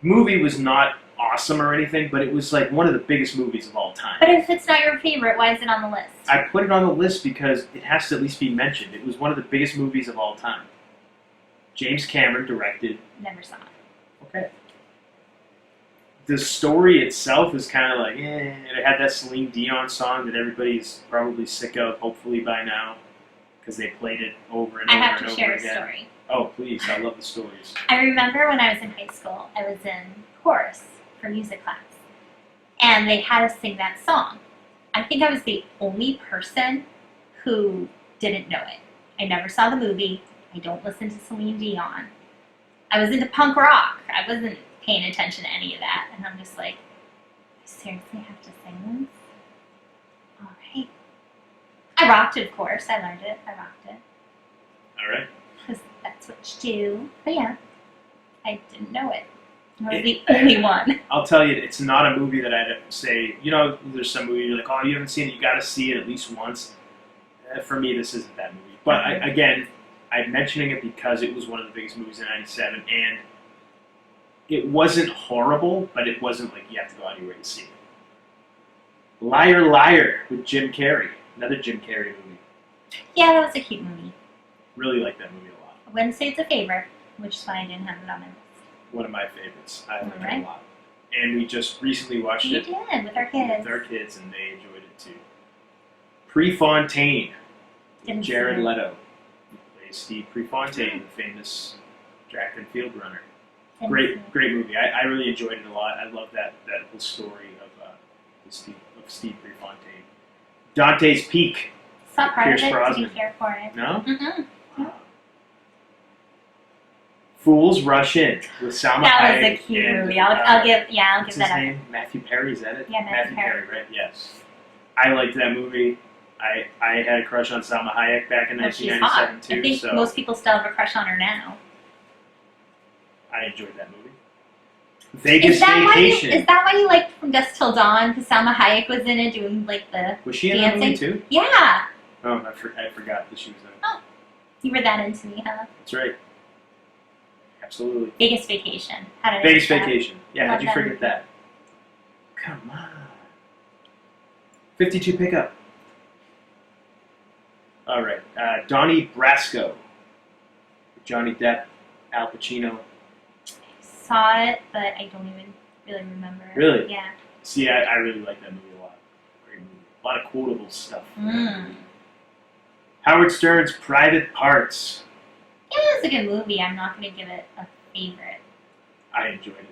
Movie was not awesome or anything, but it was like one of the biggest movies of all time. But if it's not your favorite, why is it on the list? I put it on the list because it has to at least be mentioned. It was one of the biggest movies of all time. James Cameron directed. Never saw it. Okay. The story itself is kind of like, it had that Celine Dion song that everybody's probably sick of, hopefully by now, because they played it over and over and over again. I have to share a story. Oh, please. I love the stories. I remember when I was in high school, I was in chorus for music class, and they had us sing that song. I think I was the only person who didn't know it. I never saw the movie. I don't listen to Celine Dion. I was into punk rock. I wasn't paying attention to any of that, and I'm just like, I seriously have to sing this? All right. I rocked it, of course. I learned it. I rocked it. All right. Because that's what you do. But yeah, I didn't know it. I was the only one. I'll tell you, it's not a movie that I'd say, there's some movie you're like, oh, you haven't seen it, you got to see it at least once. For me, this isn't that movie. But I'm mentioning it because it was one of the biggest movies in '97, and it wasn't horrible, but it wasn't like you have to go out of your way to see it. Liar, Liar with Jim Carrey. Another Jim Carrey movie. Yeah, that was a cute movie. Really like that movie a lot. I wouldn't say it's a favorite, which is why I didn't have it on my list. One of my favorites. I like Right. it a lot. And we just recently watched We it did, with our kids. with our kids, and they enjoyed it too. Prefontaine with Didn't see Jared it. Leto. He plays Steve Prefontaine, the famous track and field runner. Didn't Great see it. movie. I really enjoyed it a lot. I love that whole story of Steve Prefontaine. Dante's Peak. Saw part Pierce of it, Brosnan. didn't care for it. No? Mm-mm. Fools Rush In with Salma That was Hayek a cute and, movie. I'll give what's that his up. name? Matthew Perry, is that it? Yeah, Matthew Perry. Right? Yes. I liked that movie. I had a crush on Salma Hayek back in Well, she's hot. 1997 too. I think So most people still have a crush on her now. I enjoyed that movie. Vegas Is that Vacation. why you liked From Dusk Till Dawn? Because Salma Hayek was in it doing like the Was she in that movie dancing? too? Yeah. Oh, I forgot that she was in it. You were that into me, huh? That's right. Absolutely. Vegas Vacation. How did I Vegas miss that? Vacation. Yeah, Love how'd you that forget movie. that? Come on. 52 Pickup. All right. Donnie Brasco. Johnny Depp, Al Pacino. Saw it, but I don't even really remember. Really? Yeah. See, I really like that movie a lot. Great movie. A lot of quotable stuff. Mm. Howard Stern's Private Parts. Yeah, it's a good movie. I'm not going to give it a favorite. I enjoyed it.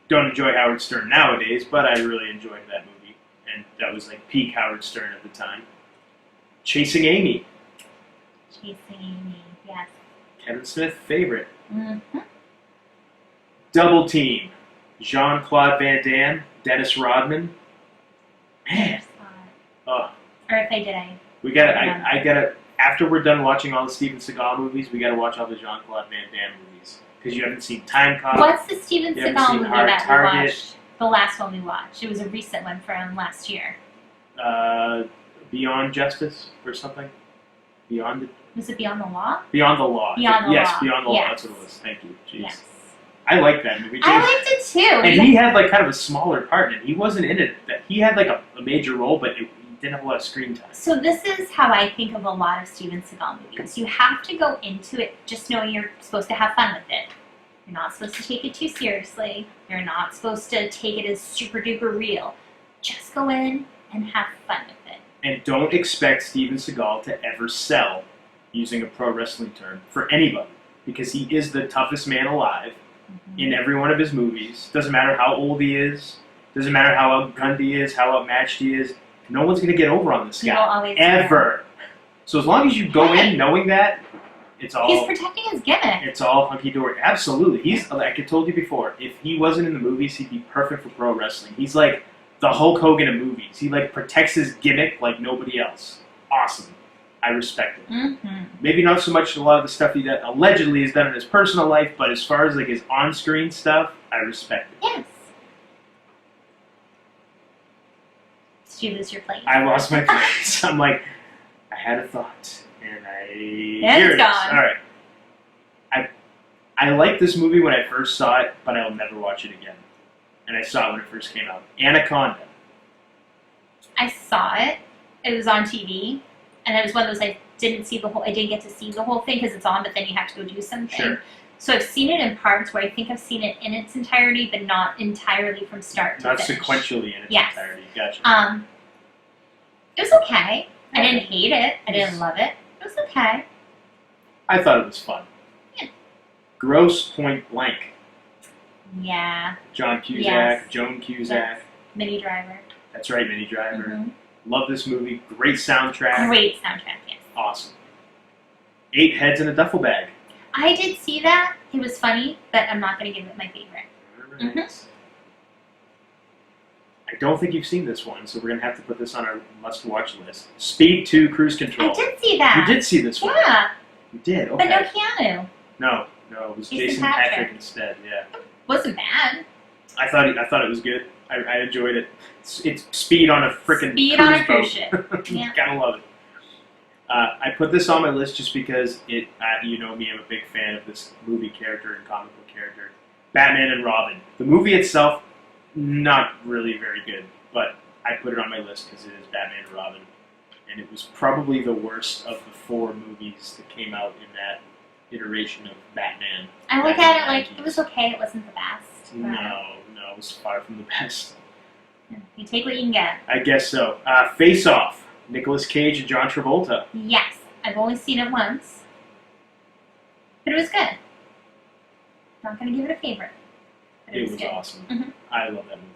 Don't enjoy Howard Stern nowadays, but I really enjoyed that movie. And that was like peak Howard Stern at the time. Chasing Amy. Chasing Amy, yes. Kevin Smith favorite. Mm-hmm. Double Team. Jean-Claude Van Damme, Dennis Rodman. Man, oh, Or if I did, we gotta. I gotta. After we're done watching all the Steven Seagal movies, we gotta watch all the Jean-Claude Van Damme movies because you haven't seen Time Cop. What's the Steven You haven't Seagal seen movie Hard that we Target. watched? The last one we watched. It was a recent one from last year. Beyond Justice or something. Beyond Was it Beyond the Law? the Law. Beyond the yes, Law. Beyond the Law. Yes. That's what it was. Thank you. Jeez. Yes. I like that movie. I liked it too. And he had like kind of a smaller part in it. He wasn't in it. He had like a major role, but he didn't have a lot of screen time. So this is how I think of a lot of Steven Seagal movies. You have to go into it just knowing you're supposed to have fun with it. You're not supposed to take it too seriously. You're not supposed to take it as super duper real. Just go in and have fun with it. And don't expect Steven Seagal to ever sell, using a pro wrestling term, for anybody. Because he is the toughest man alive in every one of his movies. Doesn't matter how old he is. Doesn't matter how outgunned he is, how outmatched he is. No one's going to get over on this You will guy. always Ever. So as long as you go in knowing that, it's all... He's protecting his gimmick. It's all hunky-dory. Absolutely. He's, like I told you before, if he wasn't in the movies, he'd be perfect for pro wrestling. He's like the Hulk Hogan of movies. He like protects his gimmick like nobody else. Awesome. I respect it. Mm-hmm. Maybe not so much a lot of the stuff he allegedly has done in his personal life, but as far as like his on-screen stuff, I respect it. Yes. Did you lose your place? I lost my place. I'm like, I had a thought, and And here it's it is. gone. All right. I liked this movie when I first saw it, but I'll never watch it again. And I saw it when it first came out. Anaconda. I saw it. It was on TV, and it was one of those I didn't get to see the whole thing because it's on, but then you have to go do something. Sure. So I've seen it in parts where I think I've seen it in its entirety, but not entirely from start to Not finish. sequentially in its Yes. entirety. Gotcha. It was okay. I didn't hate it. I didn't love it. It was okay. I thought it was fun. Yeah. Gross Point Blank. Yeah. John Cusack, Yes. Joan Cusack. Yes. Minnie Driver. That's right, Minnie Driver. Mhm. Love this movie. Great soundtrack. Great soundtrack, yes. Awesome. 8 heads in a duffel bag. I did see that. It was funny, but I'm not going to give it my favorite. Alright. I don't think you've seen this one, so we're going to have to put this on our must-watch list. Speed 2 Cruise Control. I did see that. You did see this one? Yeah, You did? Okay. but no Keanu. No, it was Jason Jason Patrick. Patrick instead, yeah. Wasn't bad. I thought it was good. I enjoyed it. It's speed on a freaking Speed cruise on a boat. cruise ship. Yeah. Gotta love it. I put this on my list just because it. You know me, I'm a big fan of this movie character and comic book character, Batman and Robin. The movie itself, not really very good, but I put it on my list because it is Batman and Robin, and it was probably the worst of the 4 movies that came out in that iteration of Batman. I look back at in it the like 90s. it was okay. It wasn't the best. but No, it was far from the best. You take what you can get. I guess so. Face Off, Nicolas Cage and John Travolta. Yes, I've only seen it once, but it was good. Not going to give it a favorite. But It was good. awesome. Mhm. I love that movie.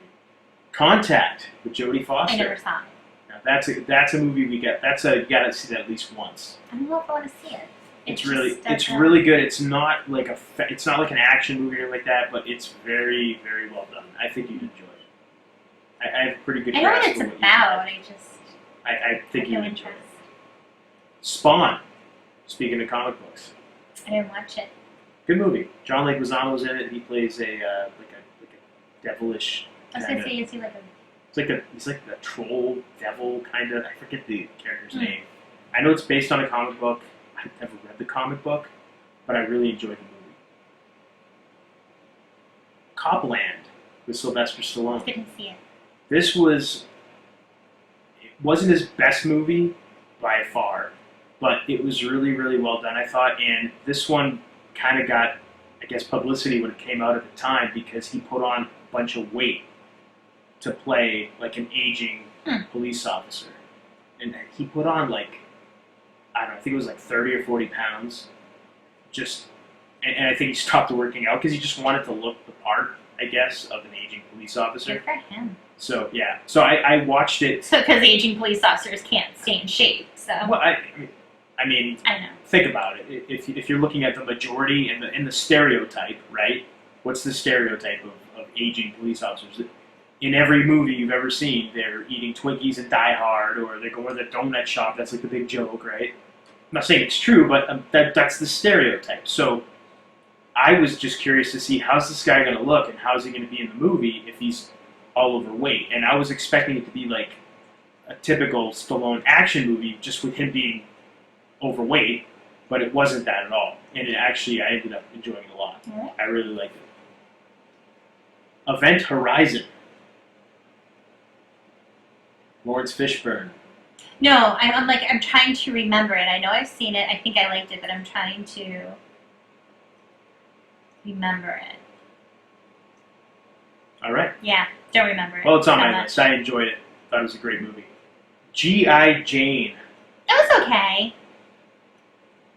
Contact with Jodie Foster. I never saw it. Now that's a movie you gotta see that at least once. I don't know if I want to see it. It's just really doesn't- really good. It's not like it's not like an action movie or like that, but it's very very well done. I think you'd enjoy it. I have a pretty good I know grasp what it's of what you about. like. I just I think have you'd no enjoy it. interest. Spawn. Speaking of comic books, I didn't watch it. good movie. John Leguizamo's in it. He plays a devilish. I was going to kinda- say, is he like a... He's like the troll devil kind of. I forget the character's Hmm. name. I know it's based on a comic book. I've never read the comic book, but I really enjoyed the movie. Copland with Sylvester Stallone. Didn't see it. This wasn't his best movie by far, but it was really, really well done, I thought. And this one kind of got, I guess, publicity when it came out at the time because he put on a bunch of weight to play like an aging police officer. And he put on like, I don't know, I think it was like 30 or 40 pounds. And I think he stopped working out because he just wanted to look the part, I guess, of an aging police officer. Good for him. So, yeah. So I watched it. So, because aging police officers can't stay in shape, so... Well, I mean, I know. think about it. If you're looking at the majority and the stereotype, right? What's the stereotype of aging police officers? In every movie you've ever seen, they're eating Twinkies and Die Hard, or they're going to the donut shop. That's like the big joke, right? I'm not saying it's true, but that's the stereotype. So I was just curious to see how's this guy going to look and how's he going to be in the movie if he's all overweight. And I was expecting it to be like a typical Stallone action movie, just with him being overweight, but it wasn't that at all. And I ended up enjoying it a lot. Alright. I really liked it. Event Horizon. Lawrence Fishburne. No, I'm trying to remember it. I know I've seen it. I think I liked it, but I'm trying to remember it. All right. Yeah, don't remember it. Well, it's on that my much. list. I enjoyed it. Thought it was a great movie. G.I. Jane. It was okay.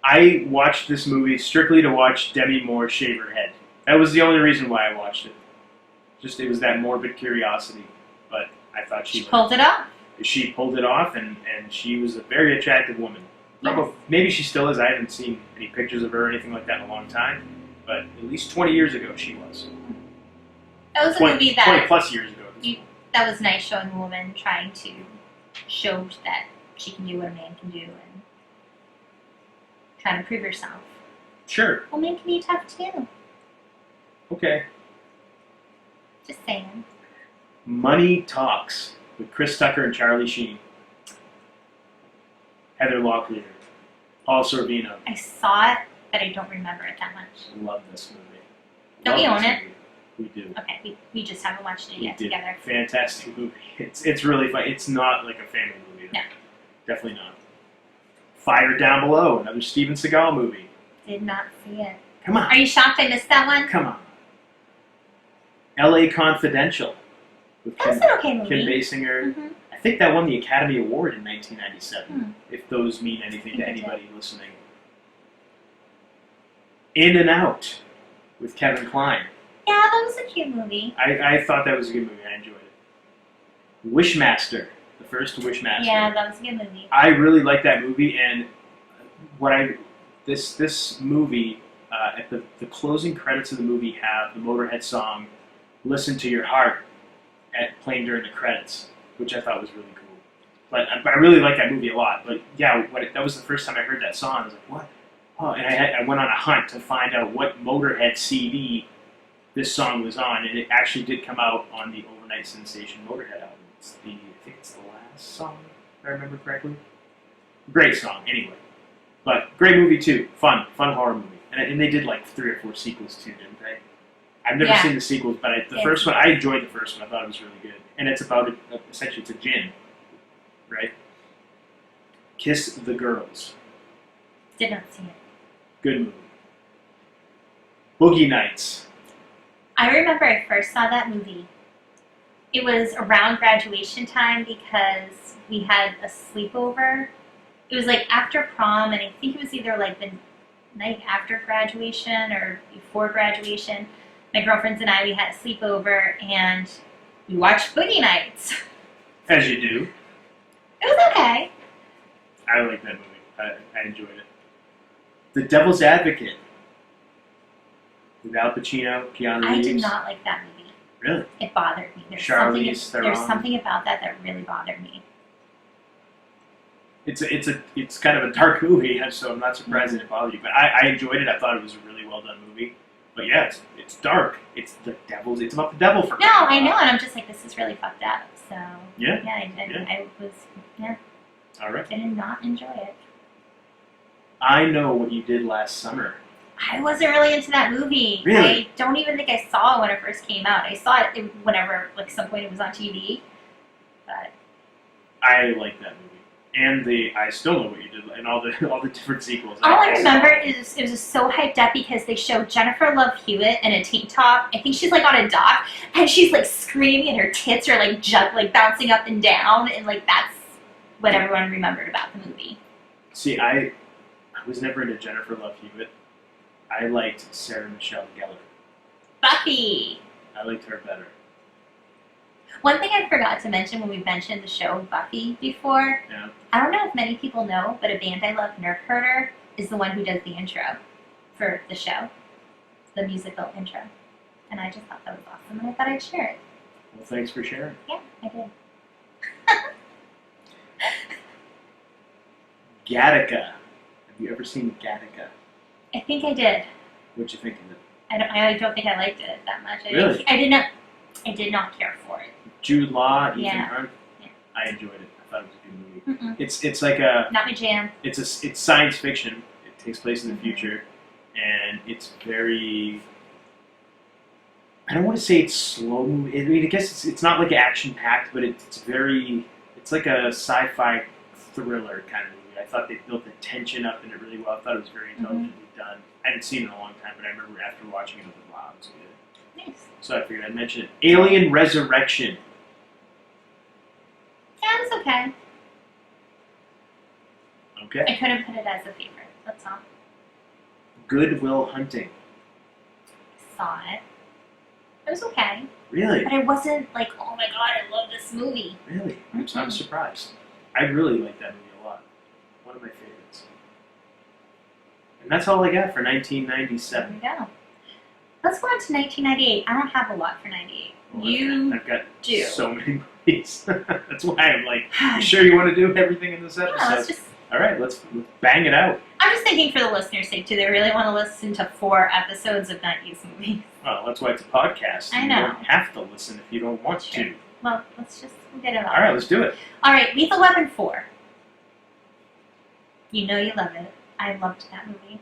I watched this movie strictly to watch Demi Moore shave her head. That was the only reason why I watched it. It was that morbid curiosity. But I thought She pulled it off. She pulled it off, and she was a very attractive woman. Yes. Maybe she still is. I haven't seen any pictures of her or anything like that in a long time. But at least 20 years ago, she was. That was a 20, movie 20 plus years ago. that was nice, showing a woman trying to show that she can do what a man can do and trying to prove herself. Sure. Well, men can be tough too. Okay. Just saying. Money Talks. with Chris Tucker and Charlie Sheen. Heather Locklear. Paul Sorvino. I saw it, but I don't remember it that much. Love this movie. Don't we own it? We do. Okay, we just haven't watched it We yet did. together. Fantastic movie. It's really fun. It's not like a family movie. No. Definitely not. Fire Down Below, another Steven Seagal movie. Did not see it. Come on. Are you shocked I missed that one? Come on. L.A. Confidential with That was an okay movie. Kim Basinger. Mm-hmm. I think that won the Academy Award in 1997, Hmm. if those mean anything to I think it anybody listening. In and Out with Kevin Kline. Yeah, that was a cute movie. I thought that was a good movie. I enjoyed it. Wishmaster, the first Wishmaster. Yeah, that was a good movie. I really like that movie, and this movie at the closing credits of the movie have the Motorhead song "Listen to Your Heart" playing during the credits, which I thought was really cool. But I really like that movie a lot. But yeah, that was the first time I heard that song. I was like, what? Oh, and I went on a hunt to find out what Motorhead CD this song was on, and it actually did come out on the overnight sensation Motorhead album. I think it's the last song, if I remember correctly. Great song, anyway. But great movie too. Fun horror movie. And they did like 3 or 4 sequels too, didn't they? I've never seen the sequels, but the first one, I enjoyed the first one. I thought it was really good. And it's about, essentially, it's a gin, right? Kiss the Girls. Did not see it. Good movie. Boogie Nights. I remember I first saw that movie. It was around graduation time because we had a sleepover. It was like after prom, and I think it was either like the night after graduation or before graduation. My girlfriends and I, we had a sleepover, and we watched Boogie Nights. As you do. It was okay. I like that movie. I enjoyed it. The Devil's Advocate. With Al Pacino, Keanu Reeves. I did not like that movie. Really? It bothered me. Charlize Theron. There's something about that really bothered me. It's kind of a dark movie, so I'm not surprised that it bothered you. But I enjoyed it. I thought it was a really well done movie. But yeah, it's dark. It's the devil's. It's about the devil for. No, I know, and I'm just like, this is really fucked up. So yeah, I was All right. I did not enjoy it. I Know What You Did Last Summer. I wasn't really into that movie. Really? I don't even think I saw it when it first came out. I saw it whenever, like, some point it was on TV. But I like that movie, and I Still Know What You Did, and all the different sequels. all I remember is it was just so hyped up because they showed Jennifer Love Hewitt in a tank top. I think she's like on a dock, and she's like screaming, and her tits are like bouncing up and down, and like that's what everyone remembered about the movie. See, I was never into Jennifer Love Hewitt. I liked Sarah Michelle Gellar. Buffy. I liked her better. One thing I forgot to mention when we mentioned the show Buffy before, Yeah. I don't know if many people know, but a band I love, Nerf Herder, is the one who does the intro for the show, the musical intro. And I just thought that was awesome, and I thought I'd share it. Well, thanks for sharing. Yeah, I did. Gattaca. Have you ever seen Gattaca? I think I did. What'd you think of it? I don't think I liked it that much. Really? I did not care for it. Jude Law, Ethan Yeah. Hunt. Yeah. I enjoyed it. I thought it was a good movie. Mm-mm. It's like a Not my jam. it's science fiction. It takes place in the Mhm. future, and it's very. I don't want to say it's slow movie. I mean, I guess it's not like action packed, but it's like a sci-fi thriller kind of movie. I thought they built the tension up in it really well. I thought it was very intelligently done. I hadn't seen it in a long time, but I remember after watching it, I was like, wow, it's good. Nice. So I figured I'd mention it. Alien Resurrection. Yeah, it was okay. Okay. I couldn't put it as a favorite. That's all. Good Will Hunting. Saw it. It was okay. Really? But I wasn't like, oh my god, I love this movie. Really? I'm Mhm. surprised. I really like that movie a lot. One of my favorites. And that's all I got for There 1997. we go. Let's go on to 1998. I don't have a lot for 98. Well, You I've got do. so many movies. That's why I'm like, you sure you want to do everything in this Yeah, episode? let's just. All right, let's bang it out. I'm just thinking for the listeners' sake, do they really want to listen to 4 episodes of 90s movies? Well, that's why it's a podcast. I You know. don't have to listen if you don't want Sure. to. Well, we'll get it All right, let's do it. All right, Lethal Weapon 4. You know you love it. I loved that movie.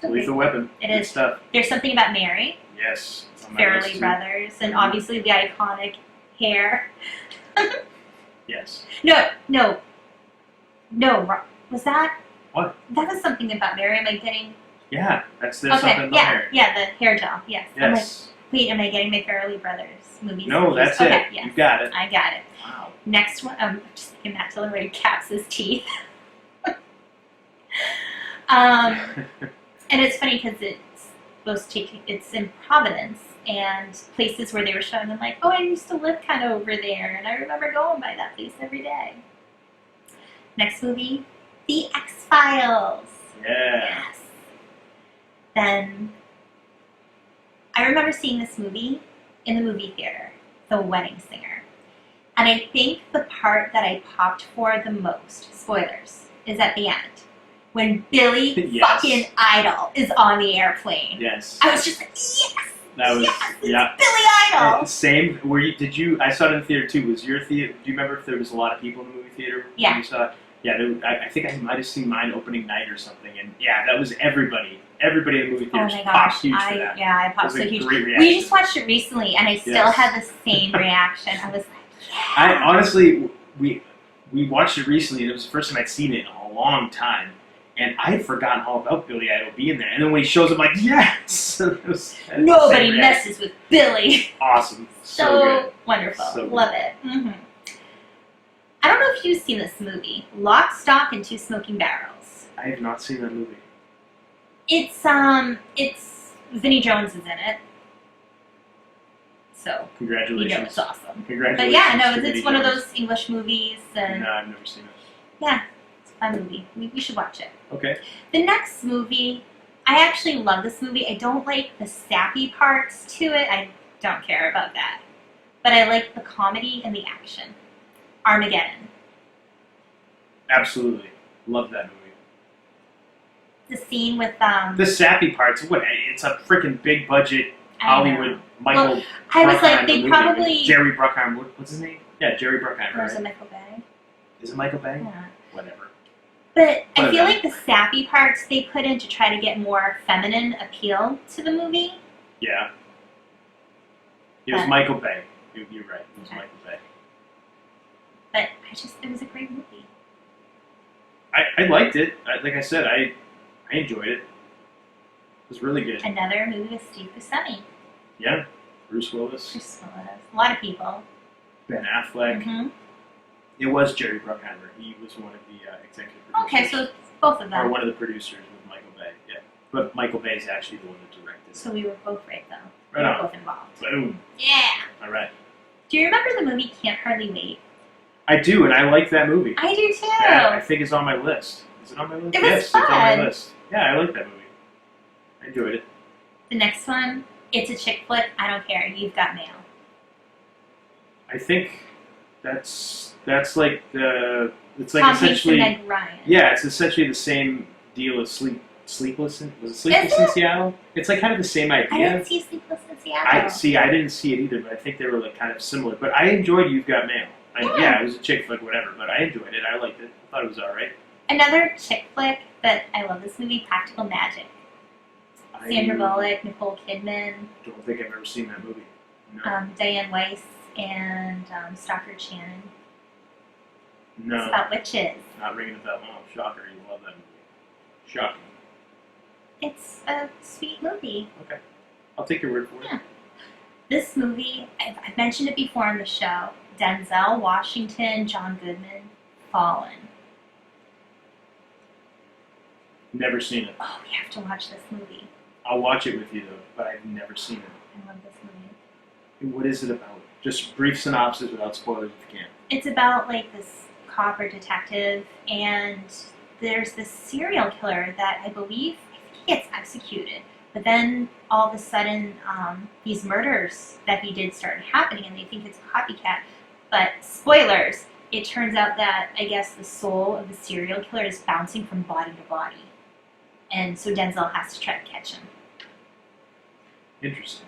So Lethal Weapon. It Good is. stuff. There's something about Mary. Yes. It's on my list, Farrelly too. Brothers, and obviously the iconic hair. Yes. No. Was that? What? That was something about Mary. Am I getting? Yeah, there's Okay, something in the hair. yeah, the hair gel. Yes. I'm like, Yes. wait, am I getting my Farrelly Brothers movies? No, that's okay, it. Yes. You got it. I got it. Wow. Next one, I'm just thinking Matt Dillon where he caps his teeth. And it's funny because it's in Providence and places where they were showing them like, oh, I used to live kind of over there, and I remember going by that place every day. Next movie, The X-Files. Yeah. Yes. Then I remember seeing this movie in the movie theater, The Wedding Singer. And I think the part that I popped for the most, spoilers, is at the end. When Billy Yes. fucking Idol is on the airplane. Yes. I was just like, yes! That was, yes! It's yeah. Billy Idol! Same. I saw it in the theater too. Was your theater? Do you remember if there was a lot of people in the movie theater Yeah. when you saw it? Yeah. I think I might have seen mine opening night or something, and yeah, that was everybody. Everybody in the movie Oh theater my popped gosh, huge for that. I It popped was so a huge. great reaction. We just watched it recently, and I still Yes. had the same reaction. I was like, yeah! I honestly, we watched it recently, and it was the first time I'd seen it in a long time. And I had forgotten all about Billy Idol being there. And then when he shows up, I'm like, yes! Nobody messes with Billy. Awesome. So So good. wonderful. So good. Love it. I don't know if you've seen this movie, Lock, Stock, and Two Smoking Barrels. I have not seen that movie. It's Vinnie Jones is in it. So, Congratulations. you know it's awesome. Congratulations. But yeah, no, to it's Vinnie one of Jones. those English movies, and No, I've never seen it. yeah, it's a fun movie. We should watch it. Okay. The next movie, I actually love this movie. I don't like the sappy parts to it. I don't care about that. But I like the comedy and the action. Armageddon. Absolutely. Love that movie. The scene with The sappy parts, what? It's a freaking big budget I know. Hollywood Michael Well, I was like, Bruckheimer they movie probably. with Jerry Bruckheimer. What's his name? Yeah, Jerry Bruckheimer, Or is right? it Michael Bay? Is it Michael Bay? Yeah. Whatever. But I Whatever. feel like the sappy parts they put in to try to get more feminine appeal to the movie. Yeah. It was But- Michael Bay. You're right. It was Okay. Michael Bay. But it was a great movie. I liked it. Like I said, I enjoyed it. It was really good. Another movie with Steve Buscemi. Yeah. Bruce Willis, Bruce Willis. A lot of people. Ben Affleck. hmm It was Jerry Bruckheimer. He was one of the executive producers. Okay, so it's both of Or them. one of the producers with Michael Bay. Yeah. But Michael Bay is actually the one that directed. So we were both right, though. Right we were on. both involved. Boom. Yeah. All right. Do you remember the movie Can't Hardly Wait? I do, and I like that movie. I do too. Yeah, I think it's on my list. Is it on my list? It was Yes, it's on my fun. list. Yeah, I like that movie. I enjoyed it. The next one, it's a chick flick. I don't care. You've got mail. I think that's like the it's like Tom Hanks and essentially Meg Ryan. yeah, it's essentially the same deal as Sleepless in Seattle? It's like kind of the same I idea. didn't see Sleepless in Seattle. I didn't see it either, but I think they were like kind of similar. But I enjoyed You've Got Mail. Yeah. It was a chick flick, whatever, but I enjoyed it. I liked it. I thought it was alright. Another chick flick that I love this movie, Practical Magic. Sandra Bullock, Nicole Kidman, I don't think I've ever seen that movie. No. Diane Weiss, and Stockard Channing. It's No. about witches. Not ringing a bell. Oh, shocker. You love that movie. Shocking. It's a sweet movie. Okay. I'll take your word for it. Yeah. This movie, I've mentioned it before on the show. Denzel Washington, John Goodman, Fallen. Never seen it. Oh, we have to watch this movie. I'll watch it with you, though, but I've never seen it. I love this movie. What is it about? Just brief synopsis without spoilers if you can. It's about like this cop or detective, and there's this serial killer that I think he gets executed. But then all of a sudden, these murders that he did start happening, and they think it's a copycat. But spoilers, it turns out that I guess the soul of the serial killer is bouncing from body to body. And so Denzel has to try to catch him. Interesting.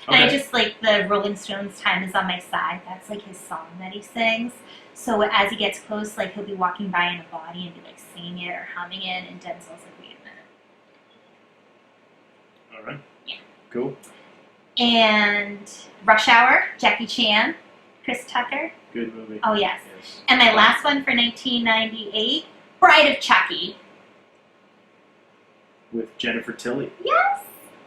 And I just like the Rolling Stones' "Time Is on My Side." That's like his song that he sings. So as he gets close, like he'll be walking by in a body and be like singing it or humming it, and Denzel's like, "Wait a minute." All right. Yeah. Cool. And Rush Hour, Jackie Chan, Chris Tucker. Good movie. Oh yes. And my last one for 1998, Bride of Chucky. With Jennifer Tilly. Yes.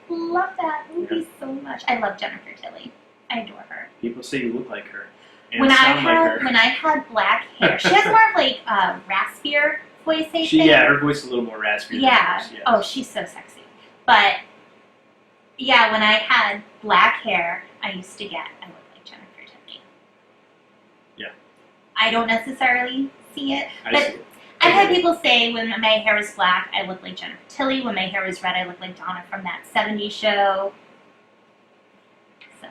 Love that movie so much. I love Jennifer Tilly. I adore her. People say you look like her. And When I sound like her. had black hair, she has more of like raspier voice. I think. Her voice is a little more raspy. Yeah. Than yours, Oh, she's so sexy. But yeah, when I had black hair, I used to get I look like Jennifer Tilly. Yeah. I don't necessarily see it, I but see it. I've had people say when my hair is black, I look like Jennifer Tilly. When my hair is red, I look like Donna from that 70s show. So.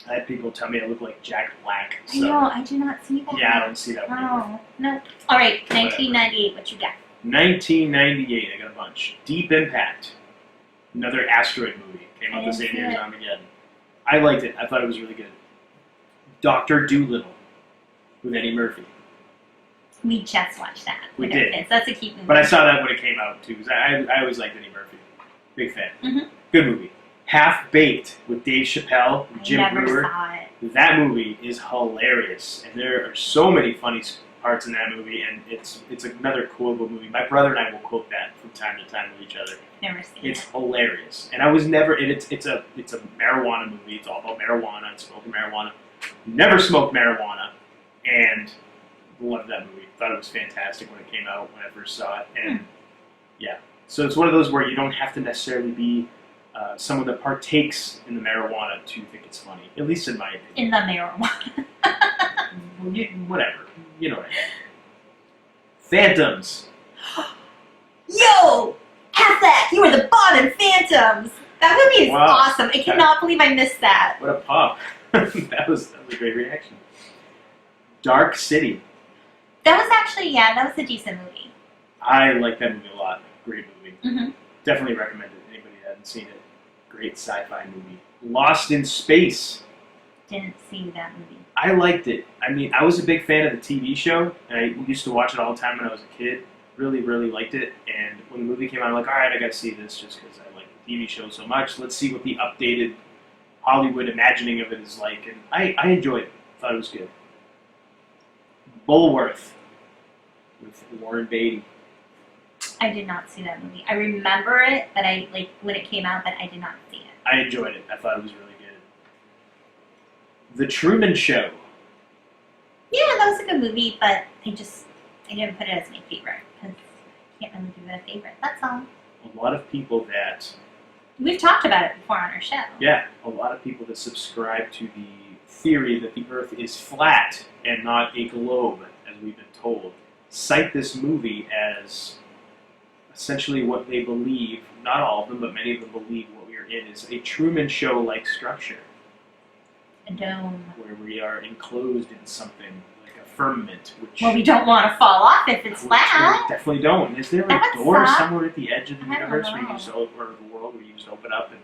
I had people tell me I look like Jack Black. So. I know, I do not see that. Yeah, I don't see that one either. Oh, no. All right, 1998, what you got? 1998, I got a bunch. Deep Impact. Another asteroid movie. Came out the same year as Armageddon. I liked it. I thought it was really good. Dr. Dolittle with Eddie Murphy. We just watched that. We with our did. kids. That's a cute movie. But I saw that when it came out, too, because I always liked Eddie Murphy. Big fan. Mm-hmm. Good movie. Half Baked with Dave Chappelle and Jim I never Breuer. saw it. That movie is hilarious, and there are so many funny parts in that movie, and it's another quotable movie. My brother and I will quote that from time to time with each other. Never seen It's it. hilarious, and I was never. And it's a marijuana movie. It's all about marijuana and smoking marijuana. Never smoked marijuana, and loved that movie. Thought it was fantastic when it came out when I first saw it, and yeah. So it's one of those where you don't have to necessarily be someone that partakes in the marijuana to think it's funny. At least in my opinion. In the marijuana. Whatever. You know what I mean. Phantoms. Yo! Affleck, you were the Bond in Phantoms! That movie is Wow. awesome. I cannot believe I missed that. What a pop. that was a great reaction. Dark City. That was actually, that was a decent movie. I like that movie a lot. Great movie. Mm-hmm. Definitely recommend it. Anybody that hasn't seen it. Great sci-fi movie. Lost in Space. Didn't see that movie. I liked it. I mean, I was a big fan of the TV show, and I used to watch it all the time when I was a kid. Really, really liked it. And when the movie came out, I'm like, all right, I got to see this just because I like the TV show so much. Let's see what the updated Hollywood imagining of it is like. And I enjoyed it. Thought it was good. Bulworth with Warren Beatty. I did not see that movie. I remember it, but when it came out, but I did not see it. I enjoyed it. I thought it was really good. The Truman Show. Yeah, that was a good movie, but I didn't put it as my favorite because I can't really give it a favorite. That's all. A lot of people that... We've talked about it before on our show. Yeah, a lot of people that subscribe to the theory that the Earth is flat and not a globe, as we've been told, cite this movie as essentially what they believe, not all of them, but many of them believe what we are in is a Truman Show-like structure. A dome. Where we are enclosed in something like a firmament, which... Well, we don't want to fall off if it's flat. We definitely don't. Is there That a would door suck. somewhere at the edge of the I don't universe where you know. just or the world where you just open up and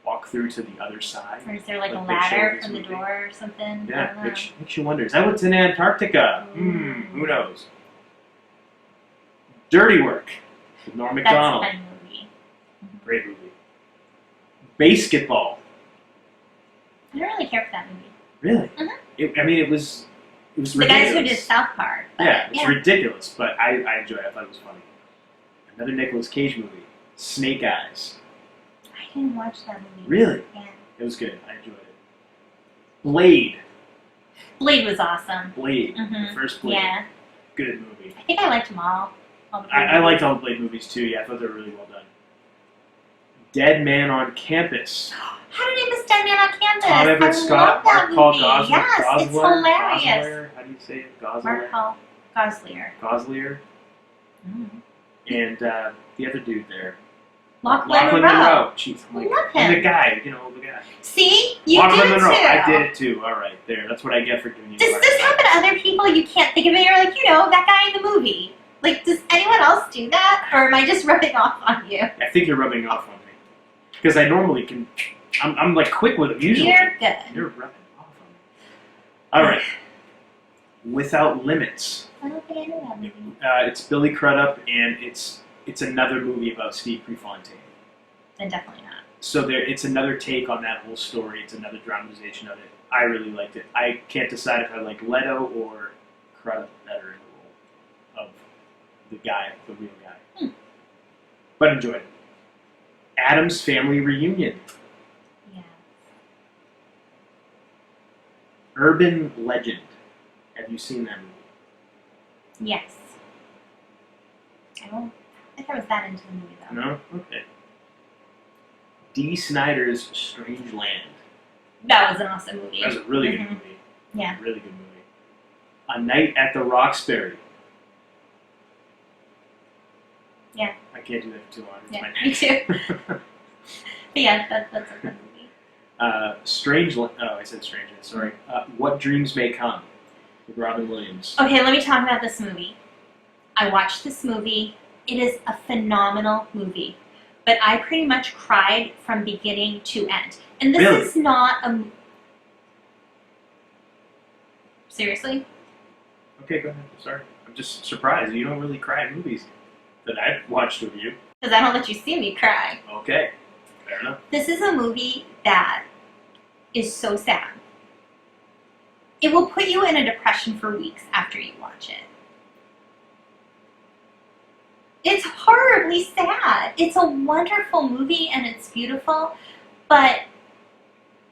walk through to the other side? Or is there like a Like they show ladder in this from the movie. door or something? I Yeah, don't know. makes you wonder. Is that what's in Antarctica? Ooh. Who knows? Dirty Work with Norm That's Macdonald. a fun movie. Great movie. Basketball. I don't really care for that movie. Really? Mhm. It was The ridiculous. guys who did South Park. But, Yeah, it's ridiculous, but I enjoyed it. I thought it was funny. Another Nicolas Cage movie, Snake Eyes. I didn't watch that movie. Really? Yeah. It was good. I enjoyed it. Blade. Blade was awesome. Blade. Mhm. The first Blade. Yeah. Good movie. I think I liked them all. All the Blade I liked movies. all the Blade movies too. Yeah, I thought they were really well done. Dead Man on Campus. How did I miss Dead Man on Campus? Tom Everett I Scott, love that Mark Paul movie. Gosselaar. Yes, it's hilarious. Gosselaar? How do you say it? Mark Gosselaar? Paul Gosselaar. Gosselaar. Mm. And the other dude there. Lachlan Monroe. Jeez, I love and the him. guy, the guy. See? You Lachlan did it Monroe. too. I did it too. All right, there. That's what I get for giving you. Does the this right. happen to other people? You can't think of it. You're like, that guy in the movie. Like, does anyone else do that? Or am I just rubbing off on you? I think you're rubbing off on me because I normally can I'm like quick with them usually. You're good. You're rubbing off on me. All right. Without Limits. I don't think I know that movie. It's Billy Crudup, and it's another movie about Steve Prefontaine. Then definitely not. So it's another take on that whole story. It's another dramatization of it. I really liked it. I can't decide if I like Leto or Crudup better in the role of the guy, the real guy. But enjoyed it. Addams Family Reunion. Yeah. Urban Legend. Have you seen that movie? Yes. I don't think I was that into the movie though. No? Okay. D. Snyder's Strange Land. That was an awesome movie. That was a really good movie. Yeah. Really good movie. A Night at the Roxbury. Yeah. I can't do that for too long. It's Yeah, my me too. But yeah, that's a fun movie. Strange Land. Oh, I said Strange Land. Sorry. What Dreams May Come. With Robin Williams. Okay, let me talk about this movie. I watched this movie. It is a phenomenal movie. But I pretty much cried from beginning to end. And this Really? is not a... Seriously? Okay, go ahead. Sorry. I'm just surprised. You don't really cry at movies that I've watched with you. Because I don't let you see me cry. Okay. Fair enough. This is a movie that is so sad. It will put you in a depression for weeks after you watch it. It's horribly sad. It's a wonderful movie and it's beautiful, but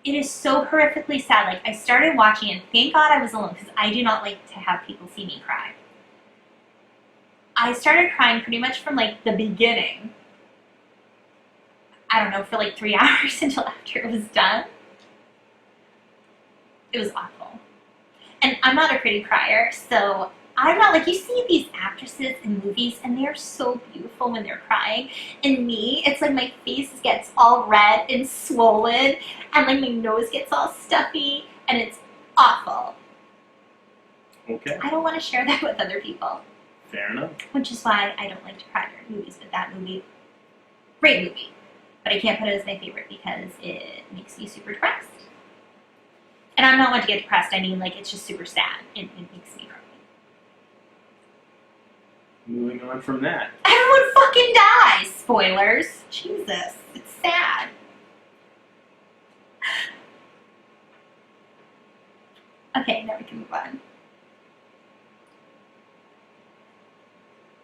it is so horrifically sad. Like, I started watching it, thank God I was alone, because I do not like to have people see me cry. I started crying pretty much from, like, the beginning. I don't know, for like 3 hours until after it was done. It was awful. And I'm not a pretty crier, so I'm not, like, you see these actresses in movies, and they're so beautiful when they're crying. And me, it's like my face gets all red and swollen, and, like, my nose gets all stuffy, and it's awful. Okay. I don't want to share that with other people, Fair enough. which is why I don't like to cry during movies. But that movie, great movie. But I can't put it as my favorite because it makes me super depressed. And I'm not one to get depressed. I mean, like, it's just super sad. It makes me cry. Moving on from that. Everyone fucking dies! Spoilers. Jesus. It's sad. Okay, now we can move on.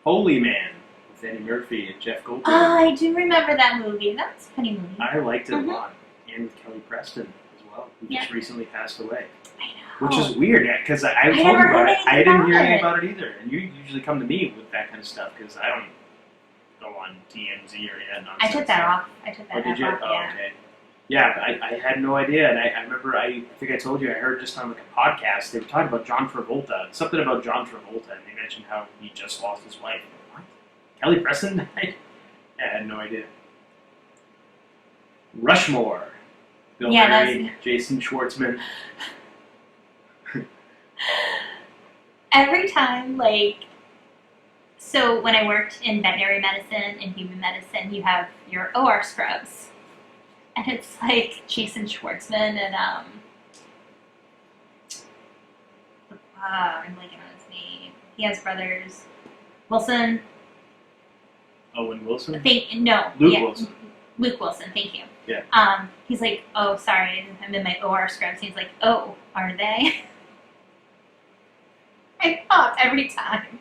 Holy Man with Eddie Murphy and Jeff Goldblum. Oh, I do remember that movie. That was a funny movie. I liked it Mhm. a lot. And with Kelly Preston as well, who Yeah. just recently passed away. I know. Which is weird, because I told you never about heard it. I anything didn't hear about anything it. about it either. And you usually come to me with that kind of stuff, because I don't go on TMZ or that nonsense. I took that off. I took that Oh, did you? off, Oh, yeah. okay. Yeah, but I had no idea, and I remember, I think I told you, I heard just on like a podcast, they were talking about John Travolta, something about John Travolta, and they mentioned how he just lost his wife. What? Kelly Preston died? Yeah, I had no idea. Rushmore. Bill Yeah, Murray, Jason Schwartzman. Every time, like, so when I worked in veterinary medicine and human medicine, you have your OR scrubs. And it's like Jason Schwartzman and, I'm blanking on his name. He has brothers. Wilson. Owen Wilson? Luke Wilson. Luke Wilson, thank you. Yeah. He's like, oh, sorry, I'm in my OR scrubs. He's like, oh, are they? I pop every time.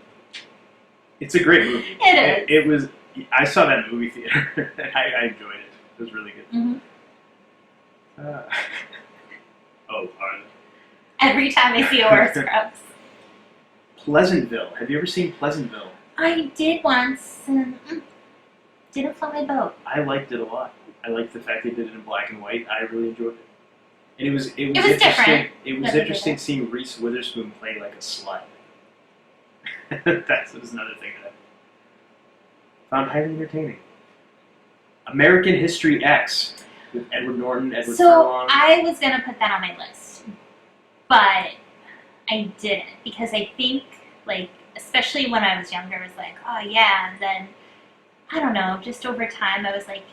It's a great movie. It is. It was. I saw that in the movie theater. I enjoyed it. It was really good. Mm-hmm. Are they? Every time I see OR scrubs. Pleasantville. Have you ever seen Pleasantville? I did once, and didn't float my boat. I liked it a lot. I liked the fact they did it in black and white. I really enjoyed it. And it was was interesting. different. It was But they did interesting it. seeing Reese Witherspoon play like a slut. That was another thing that I found highly entertaining. American History X with Edward Norton, Edward So Furlong. I was going to put that on my list, but I didn't, because I think, like, especially when I was younger, I was like, oh yeah, and then, I don't know, just over time I was like,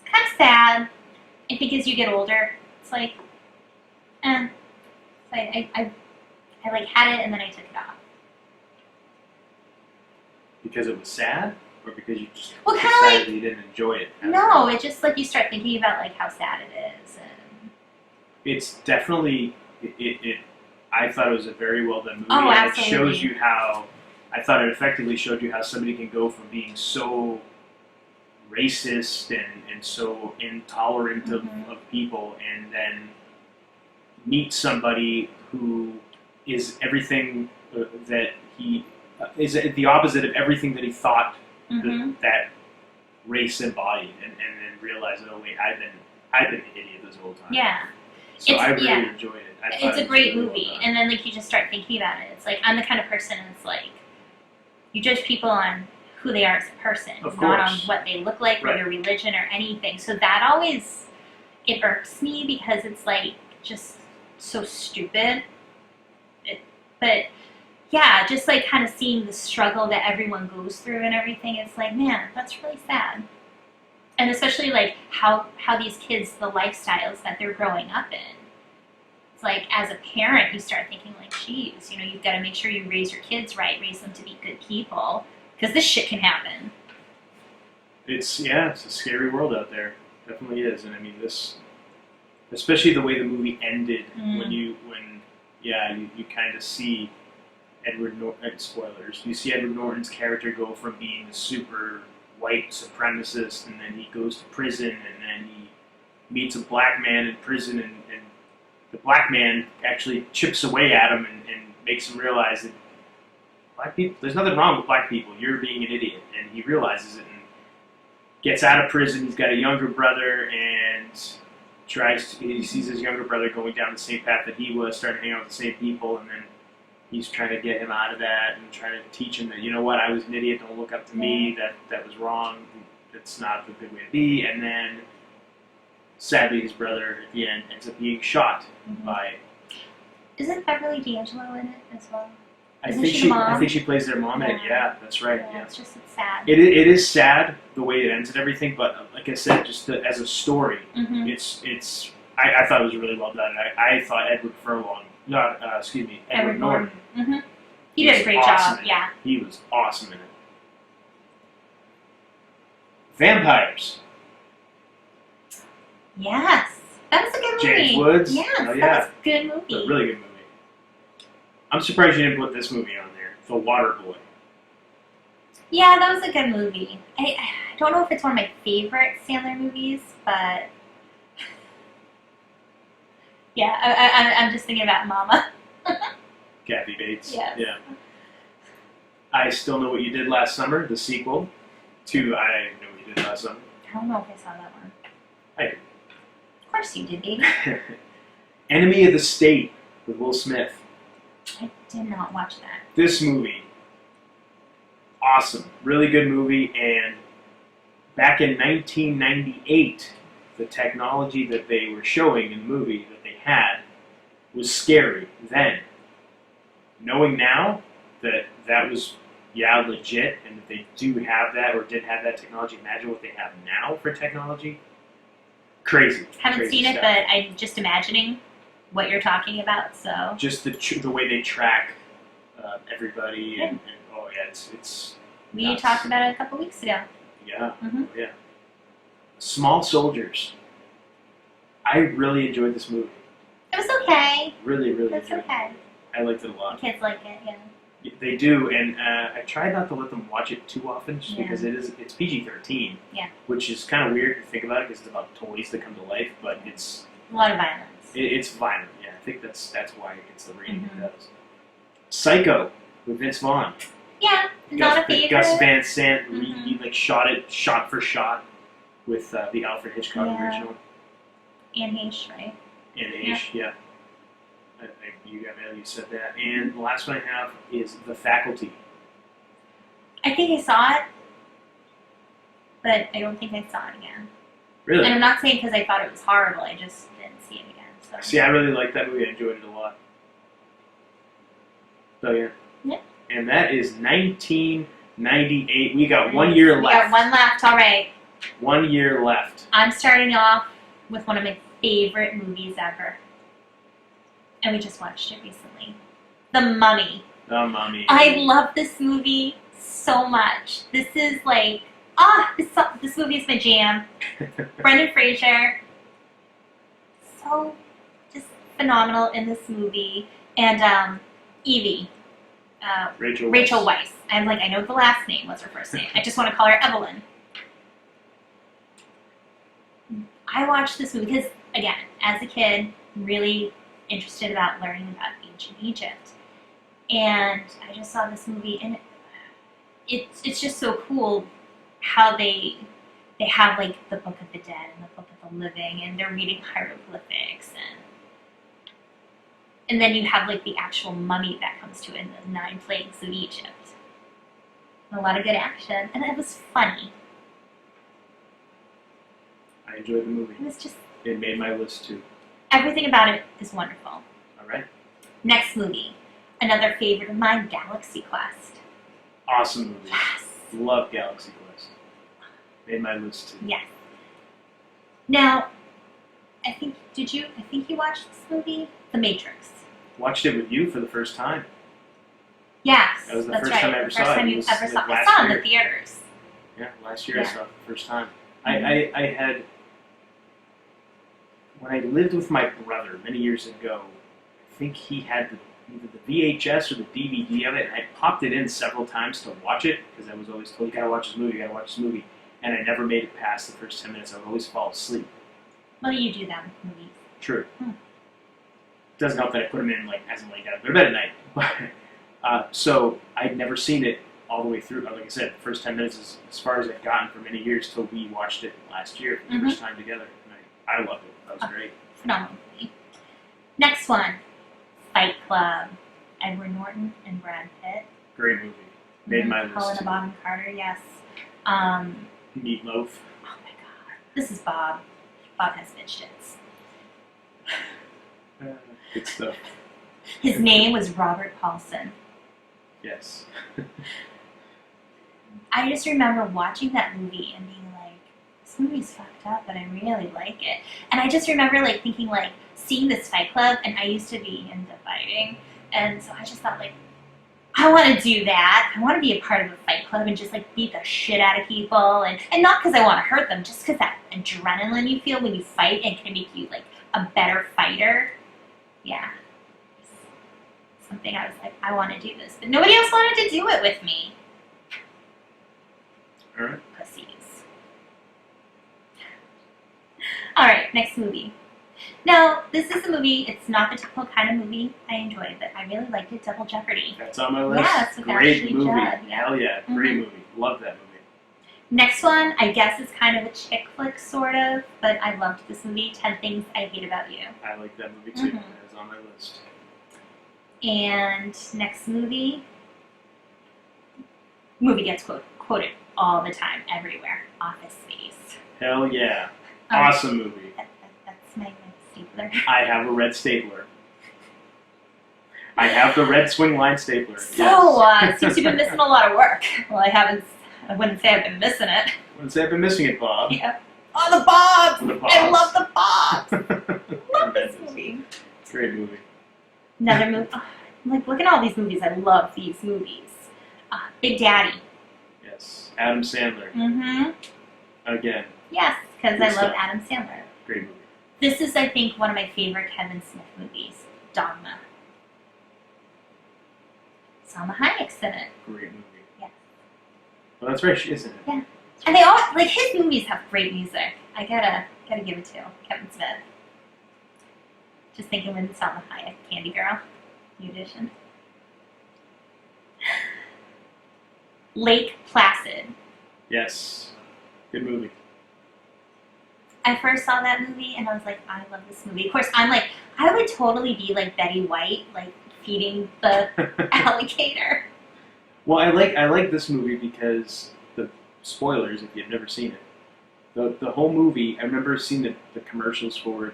it's kind of sad, I think as you get older, it's like, eh. So I like had it and then I took it off. Because it was sad, or because you just Well, kinda decided like- you didn't enjoy it? No, it just like you start thinking about like how sad it is, and It's definitely it. I thought it was a very well done movie, Oh, and it absolutely. shows you how. I thought it effectively showed you how somebody can go from being so racist and so intolerant Mhm. of people, and then meet somebody who is everything that he is the opposite of everything that he thought hmm that race embodied, and then realize, oh wait, I've been an idiot this whole time. yeah, So It's- I really yeah. enjoyed it. I thought it's it a was great really well movie. done. And then like you just start thinking about it. It's like I'm the kind of person that's like, you judge people on who they are as a person, Of not on course. what they look like or Right. their religion or anything. So that always, it irks me because it's like just so stupid. But yeah, just like kind of seeing the struggle that everyone goes through and everything, it's like, man, that's really sad. And especially like how these kids, the lifestyles that they're growing up in. It's like as a parent, you start thinking like, geez, you know, you've got to make sure you raise your kids right, raise them to be good people, because this shit can happen. It's a scary world out there. Definitely is, and I mean this, especially the way the movie ended when you kind of see Edward Norton. Spoilers. You see Edward Norton's character go from being a super white supremacist, and then he goes to prison, and then he meets a black man in prison, and the black man actually chips away at him and makes him realize that black people, there's nothing wrong with black people. You're being an idiot, and he realizes it and gets out of prison. He's got a younger brother, and he sees his younger brother going down the same path that he was, starting to hang out with the same people, and then he's trying to get him out of that and trying to teach him that, you know what, I was an idiot, don't look up to me, that was wrong, that's not the good way to be. And then sadly his brother at the end ends up being shot by, Isn't Beverly D'Angelo in it as well? I Isn't think she the I mom? think she plays their mom in it. Yeah. Yeah, that's right. Yeah, Yeah. it's sad. It is sad the way it ends and everything, but like I said, just as a story, Mhm. it's I thought it was really well done. I thought Edward Norton. Mm-hmm. He did a great awesome job. in it. Yeah. He was awesome in it. Vampires. Yes, that was a good movie. James Woods. Yes, Oh, that yeah. was a good It's movie. a really good movie. I'm surprised you didn't put this movie on there, The Waterboy. Yeah, that was a good movie. I don't know if it's one of my favorite Sandler movies, but yeah, I'm just thinking about Mama. Kathy Bates. Yes. Yeah. I Still Know What You Did Last Summer, the sequel to I Know What You Did Last Summer. I don't know if I saw that one. I did. Of course you did, baby. Enemy of the State with Will Smith. I did not watch that. This movie, awesome, really good movie. And back in 1998, the technology that they were showing in the movie that they had was scary then. Knowing now that was legit, and that they do have that or did have that technology, imagine what they have now for technology. Crazy. Haven't crazy seen it, stuff. but I'm just imagining what you're talking about. So Just the way they track everybody, and oh yeah, it's we nuts. talked about it a couple weeks ago. Yeah, Mhm. yeah. Small Soldiers. I really enjoyed this movie. It was okay. Really, really It's enjoyed okay. it. I liked it a The lot. kids like it. Yeah. They do, and I try not to let them watch it too often, just Yeah. because it's PG-13. Yeah. Which is kind of weird to think about it, because it's about toys that come to life, but it's A lot of violence. it's violent. Yeah, I think that's why it gets the rating Mhm. it does. Psycho with Vince Vaughn. Yeah, not a favorite. Gus Van Sant, Mhm. he like shot it shot for shot with the Alfred Hitchcock Yeah. original. Anne Heche, right? And Age, yeah. You said that. And the last one I have is The Faculty. I think I saw it, but I don't think I saw it again. Really? And I'm not saying because I thought it was horrible. I just didn't see it again. So. See, I really liked that movie. I enjoyed it a lot. So, yeah. Yeah. And that is 1998. We got 1 year We left. got one left. All right. 1 year left. I'm starting off with one of my favorite movies ever. And we just watched it recently. The Mummy. The Mummy. I love this movie so much. This is like, this movie is my jam. Brendan Fraser. So just phenomenal in this movie. And Evie. Rachel Weisz. I'm like, I know the last name. What's her first name? I just want to call her Evelyn. I watched this movie because, again, as a kid, really interested about learning about ancient Egypt. And I just saw this movie, and it's just so cool how they have, like, the Book of the Dead and the Book of the Living, and they're reading hieroglyphics, and then you have, like, the actual mummy that comes to it in the 9 Plagues of Egypt. And a lot of good action, and it was funny. I enjoyed the movie. It was just... It made my list, too. Everything about it is wonderful. All right. Next movie. Another favorite of mine, Galaxy Quest. Awesome movie. Yes. Love Galaxy Quest. Made my list, too. Yes. Now, I think you watched this movie? The Matrix. Watched it with you for the first time. Yes, That was the that's first right. time I ever the saw first it. time It you was, ever saw like, it. I last saw it in year. the theaters. Yeah, last year I Yeah. saw it the first time. Mhm. I had, when I lived with my brother many years ago, I think he had either the VHS or the DVD of it, and I popped it in several times to watch it, because I was always told, you gotta watch this movie, and I never made it past the first 10 minutes. I would always fall asleep. Well, you do that with movies. True. Doesn't help that I put them in, like, as I'm laying down to go to bed at night. So I'd never seen it all the way through. Like I said, the first 10 minutes is as far as I've gotten for many years till we watched it last year for the first time together. And I loved it. That was great. Phenomenal movie. Next one, Fight Club. Edward Norton and Brad Pitt. Great movie. Made my Helena list. Bonham Carter, yes. Meatloaf. Oh my god. This is Bob. Bob has bitch tits. Good stuff. His name was Robert Paulson. Yes. I just remember watching that movie and being like, this movie's fucked up, but I really like it. And I just remember like thinking like, seeing this Fight Club, and I used to be into fighting, and so I just thought like, I want to do that. I want to be a part of a fight club and just like beat the shit out of people, and not because I want to hurt them, just because that adrenaline you feel when you fight and can make you like a better fighter. Yeah. Something I was like, I want to do this, but nobody else wanted to do it with me. All right. Pussies. All right, next movie. Now, this is a movie, it's not the typical kind of movie I enjoyed, but I really liked it, Double Jeopardy. That's on my list. Yes, with Great Ashley movie. Judd, yeah. Hell yeah. Great Mhm. movie. Love that movie. Next one, I guess is kind of a chick flick, sort of, but I loved this movie, 10 Things I Hate About You. I like that movie too. Mhm. That's on my list. And next movie gets quoted all the time, everywhere, Office Space. Hell yeah. Um, Awesome movie. That's my stapler. I have a red stapler. I have the red swing line stapler. So, yes. seems you've been missing a lot of work. Well, I wouldn't say I've been missing it. Wouldn't say I've been missing it, Bob. Yeah. Oh, the Bobs! The Bobs. I love the Bobs! Love this movie. Great movie. Another movie. Oh, like, look at all these movies. I love these movies. Big Daddy. Yes. Adam Sandler. Mm-hmm. Again. Yes, because Good I love stuff. Adam Sandler. Great movie. This is, I think, one of my favorite Kevin Smith movies. Dogma. Salma Hayek's in it. Great movie. Yeah. Well, that's right. She is in it. Yeah. And they all, like, his movies have great music. I gotta give it to Kevin Smith. Just thinking when Salma Hayek, Candy Girl, new edition. Lake Placid. Yes. Good movie. I first saw that movie and I was like, I love this movie. Of course, I'm like, I would totally be like Betty White, like feeding the alligator. Well, I like this movie because the spoilers, if you've never seen it, the whole movie, I remember seeing the commercials for it,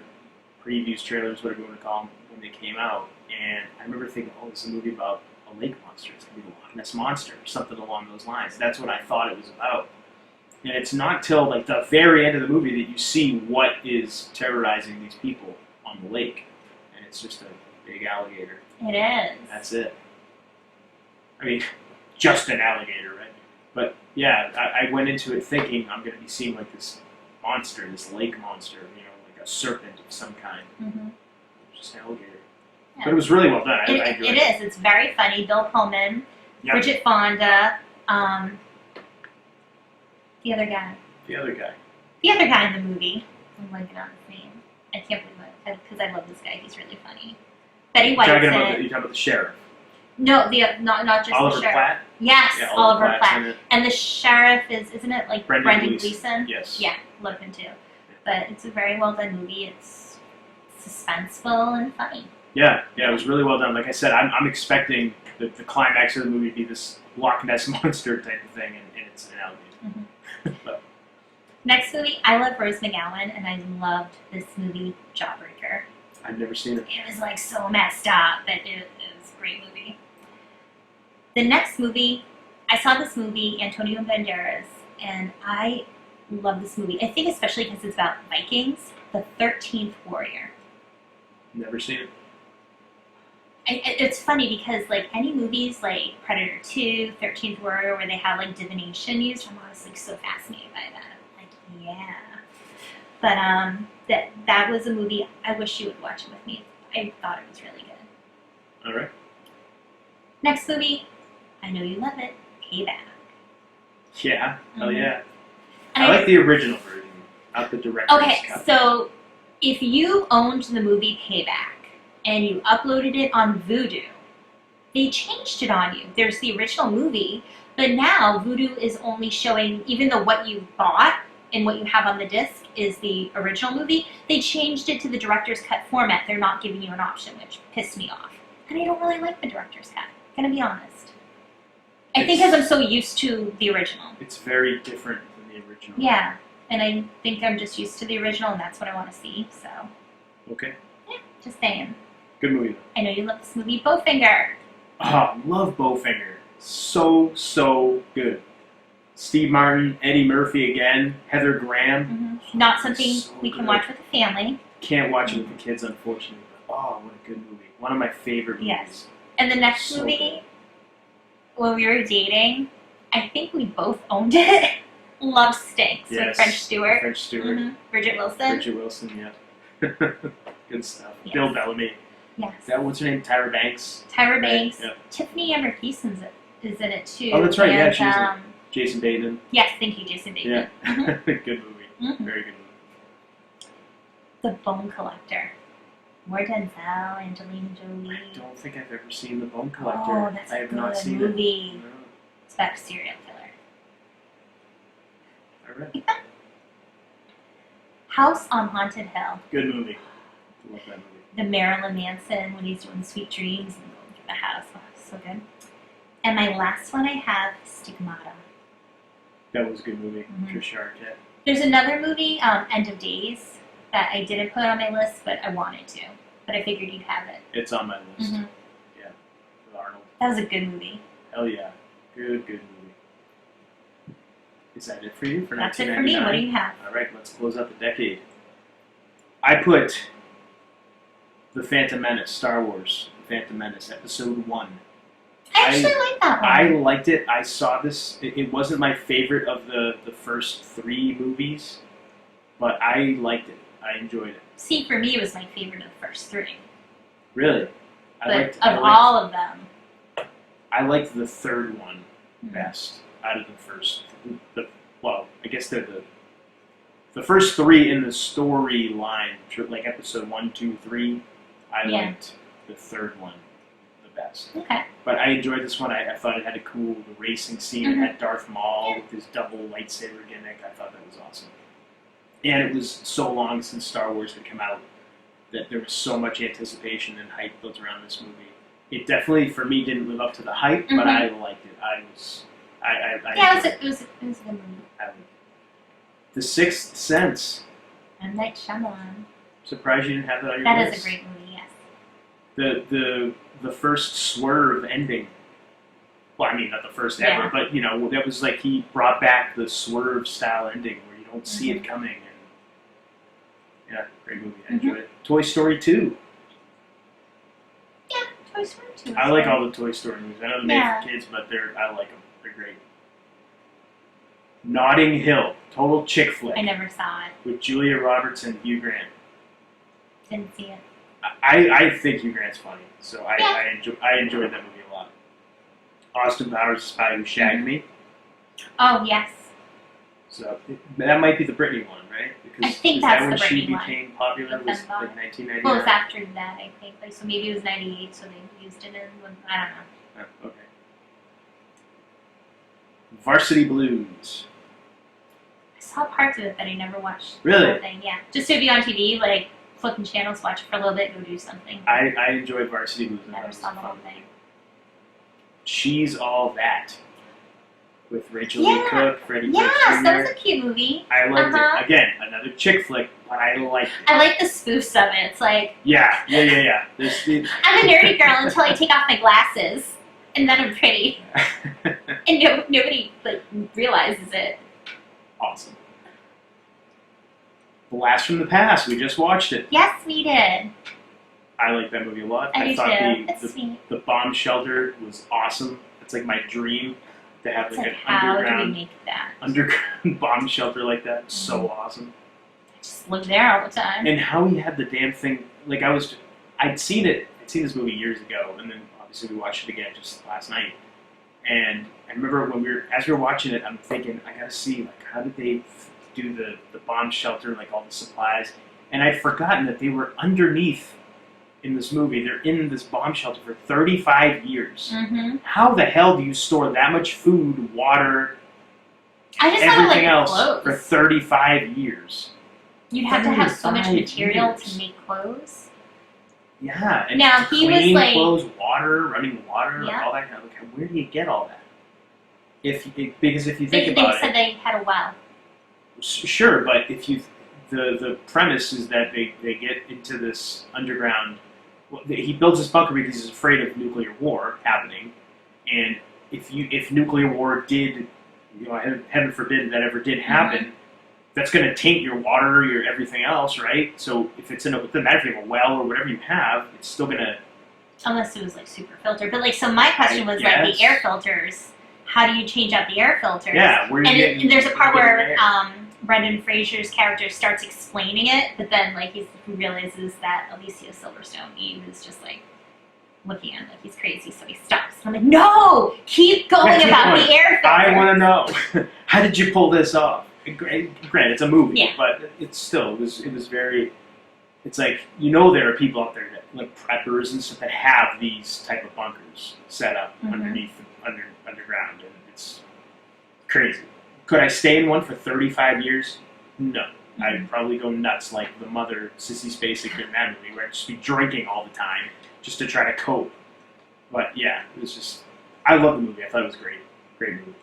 previews, trailers, whatever you want to call them, when they came out, and I remember thinking, oh, this is a movie about a lake monster. It's going to be the Loch Ness Monster or something along those lines. That's what I thought it was about. And it's not till like the very end of the movie that you see what is terrorizing these people on the lake, and it's just a big alligator. It is. That's it. I mean, just an alligator, right? But yeah, I went into it thinking I'm going to be seeing like this monster, this lake monster, like a serpent of some kind. Mm-hmm. Just an alligator. Yeah. But it was really well done. I enjoyed it is. It's very funny. Bill Pullman, Yep. Bridget Fonda, the other guy. The other guy. The other guy in the movie. I'm blanking on his name. I can't believe it because I love this guy. He's really funny. Betty White's in You're it. talking about the sheriff. No, not just Oliver the sheriff. Platt? Yes, Yeah, Oliver Platt's Platt. in it. And the sheriff isn't it like Brendan Gleeson? Yes. Yeah, love him too. But it's a very well done movie. It's suspenseful and funny. Yeah, it was really well done. Like I said, I'm expecting the climax of the movie to be this Loch Ness monster type of thing, and it's an alligator. Mm-hmm. Next movie, I love Rose McGowan, and I loved this movie, Jawbreaker. I've never seen it. It was like so messed up, but it was a great movie. The next movie, I saw this movie, Antonio Banderas, and I love this movie. I think especially because it's about Vikings, The 13th Warrior. Never seen it. It's funny because like any movies like Predator 2, 13th Warrior, where they have like divination used, I'm always like so fascinated by that. I'm like, yeah. But that was a movie I wish you would watch it with me. I thought it was really good. All right. Next movie, I know you love it, Payback. Yeah. Hell Mhm. yeah. And I like the original version, not the director's Okay, cut. so if you owned the movie Payback and you uploaded it on Vudu, they changed it on you. There's the original movie, but now Vudu is only showing, even though what you bought and what you have on the disc is the original movie, they changed it to the director's cut format. They're not giving you an option, which pissed me off. And I don't really like the director's cut, gonna be honest. I think because I'm so used to the original. It's very different than the original. Yeah, and I think I'm just used to the original, and that's what I want to see, so. Okay. Yeah, just saying. Good movie, though. I know you love this movie, Bowfinger. Oh, love Bowfinger. So good. Steve Martin, Eddie Murphy again, Heather Graham. Mm-hmm. Not something So we can good. watch with the family. Can't watch it with the kids, unfortunately. But, oh, what a good movie. One of my favorite movies. Yes. And the next So movie, good. when we were dating, I think we both owned it. Love Stinks with Yes. French Stewart. French Stewart. Mm-hmm. Bridget Wilson. Bridget Wilson, yeah. Good stuff. Yes. Bill Bellamy. Yes. What's her name? Tyra Banks. Tyra Banks. Yeah. Tiffany Amber Thiessen is in it too. Oh, that's right. Yeah, And, she's in it. Jason Bateman. Yes, thank you, Jason Bateman. Yeah. Mhm. Good movie. Mhm. Very good movie. The Bone Collector. More Denzel, Angelina Jolie. I don't think I've ever seen The Bone Collector. Oh, that's I a have good not seen movie. it. No. It's about a serial killer. All right. House on Haunted Hill. Good movie. Love that movie. The Marilyn Manson when he's doing Sweet Dreams and going through the house. Oh, so good. And my last one I have, Stigmata. That was a good movie. Mhm. Trisha Arquette. There's another movie, End of Days, that I didn't put on my list, but I wanted to. But I figured you'd have it. It's on my list. Mhm. Yeah. With Arnold. That was a good movie. Hell yeah. Good movie. Is that it for you for That's it for me. 1999? What do you have? All right, let's close out the decade. I put The Phantom Menace, Star Wars, The Phantom Menace, Episode 1. I actually like that one. I liked it. I saw this. It wasn't my favorite of the first 3 movies, but I liked it. I enjoyed it. See, for me, it was my favorite of the first 3. Really. But all of them. I liked the third one Mhm. best out of the first. Well, I guess they're the first 3 in the storyline, like episode 1, 2, 3. I Yeah. liked the third one the best. Okay. But I enjoyed this one. I thought it had a cool racing scene. Mhm. It had Darth Maul with his double lightsaber gimmick. I thought that was awesome. And it was so long since Star Wars had come out that there was so much anticipation and hype built around this movie. It definitely, for me, didn't live up to the hype, but Mhm. I liked it. I Yeah, enjoyed it was a good movie. I liked it. The Sixth Sense. M. Night Shyamalan. Surprised you didn't have that on your That list. is a great movie, yes. The first swerve ending. Well, I mean, not the first Yeah. ever, but, you know, that was like he brought back the swerve-style ending where you don't see it coming. And yeah, great movie. I enjoyed it. Toy Story 2. Yeah, Toy Story 2. I like all the Toy Story movies. I know they're made for kids, but I like them. They're great. Notting Hill, total chick flick. I never saw it. With Julia Roberts and Hugh Grant. Didn't see it. I think Hugh Grant's funny, so Yeah. I enjoyed that movie a lot. Austin Powers' Spy Who Shagged Me. Oh, yes. So that might be the Britney one, right? Because I think is that's that when the she Britney one. became popular? The Was Femme like 1999? Well, it was after that, I think. Like, so maybe it was 98, so they used it in, I don't know. Oh, okay. Varsity Blues. I saw parts of it, but I never watched Really? the whole thing. Yeah. Just to be on TV, like, flipping channels, watch it for a little bit, go do something. I enjoyed Varsity Blues. Never saw the whole thing. She's All That. With Rachel Lee Yeah. Cook, Freddie Prinze Yes, that was Jr. a cute movie. I liked Uh-huh. it. Again, another chick flick, but I liked it. I like the spoofs of it. It's like, Yeah. I'm a nerdy girl until I take off my glasses, and then I'm pretty. And nobody, like, realizes it. Awesome. Blast from the Past. We just watched it. Yes, we did. I like that movie a lot. I do thought too. It's sweet. the bomb shelter was awesome. It's like my dream to have It's like like, an how do we underground make that? bomb shelter like that. It's so awesome. I just live there all the time. And how he had the damn thing. Like I'd seen this movie years ago, and then obviously we watched it again just last night. And I remember as we were watching it, I'm thinking I gotta see like how did they do the bomb shelter, like all the supplies. And I'd forgotten that they were underneath in this movie. They're in this bomb shelter for 35 years. Mm-hmm. How the hell do you store that much food, water, I just thought everything like else clothes. for 35 years? You'd have to have so much 35 material years. to make clothes. Yeah, and Now, he was clean like- clothes, running water, like Yeah. all that kind of. Like, where do you get all that? Because if you think They about said it, they had a well. sure, but if you the premise is that they get into this underground. Well, he builds this bunker because he's afraid of nuclear war happening, and if nuclear war did, heaven forbid that ever did happen, that's going to taint your water, your everything else, right? So if it's it doesn't matter if you have a well or whatever you have, it's still going to. Unless it was like super filtered. But like, so my question was like guess. the air filters. How do you change out the air filters? Yeah, where do you And there's a part where where you get Brendan Fraser's character starts explaining it, but then like he realizes that Alicia Silverstone, Eve, is just like looking at him like he's crazy, so he stops. And I'm like, no, keep going Keep about going. the air filter. I want to know how did you pull this off? Granted, it's a movie, Yeah. but it's still it was very. It's like there are people out there that like preppers and stuff that have these type of bunkers set up underneath underground, and it's crazy. Could I stay in one for 35 years? No. I'd probably go nuts like the mother, Sissy Spacek in that movie, where I'd just be drinking all the time just to try to cope. But yeah, it was just... I love the movie. I thought it was great. Great movie.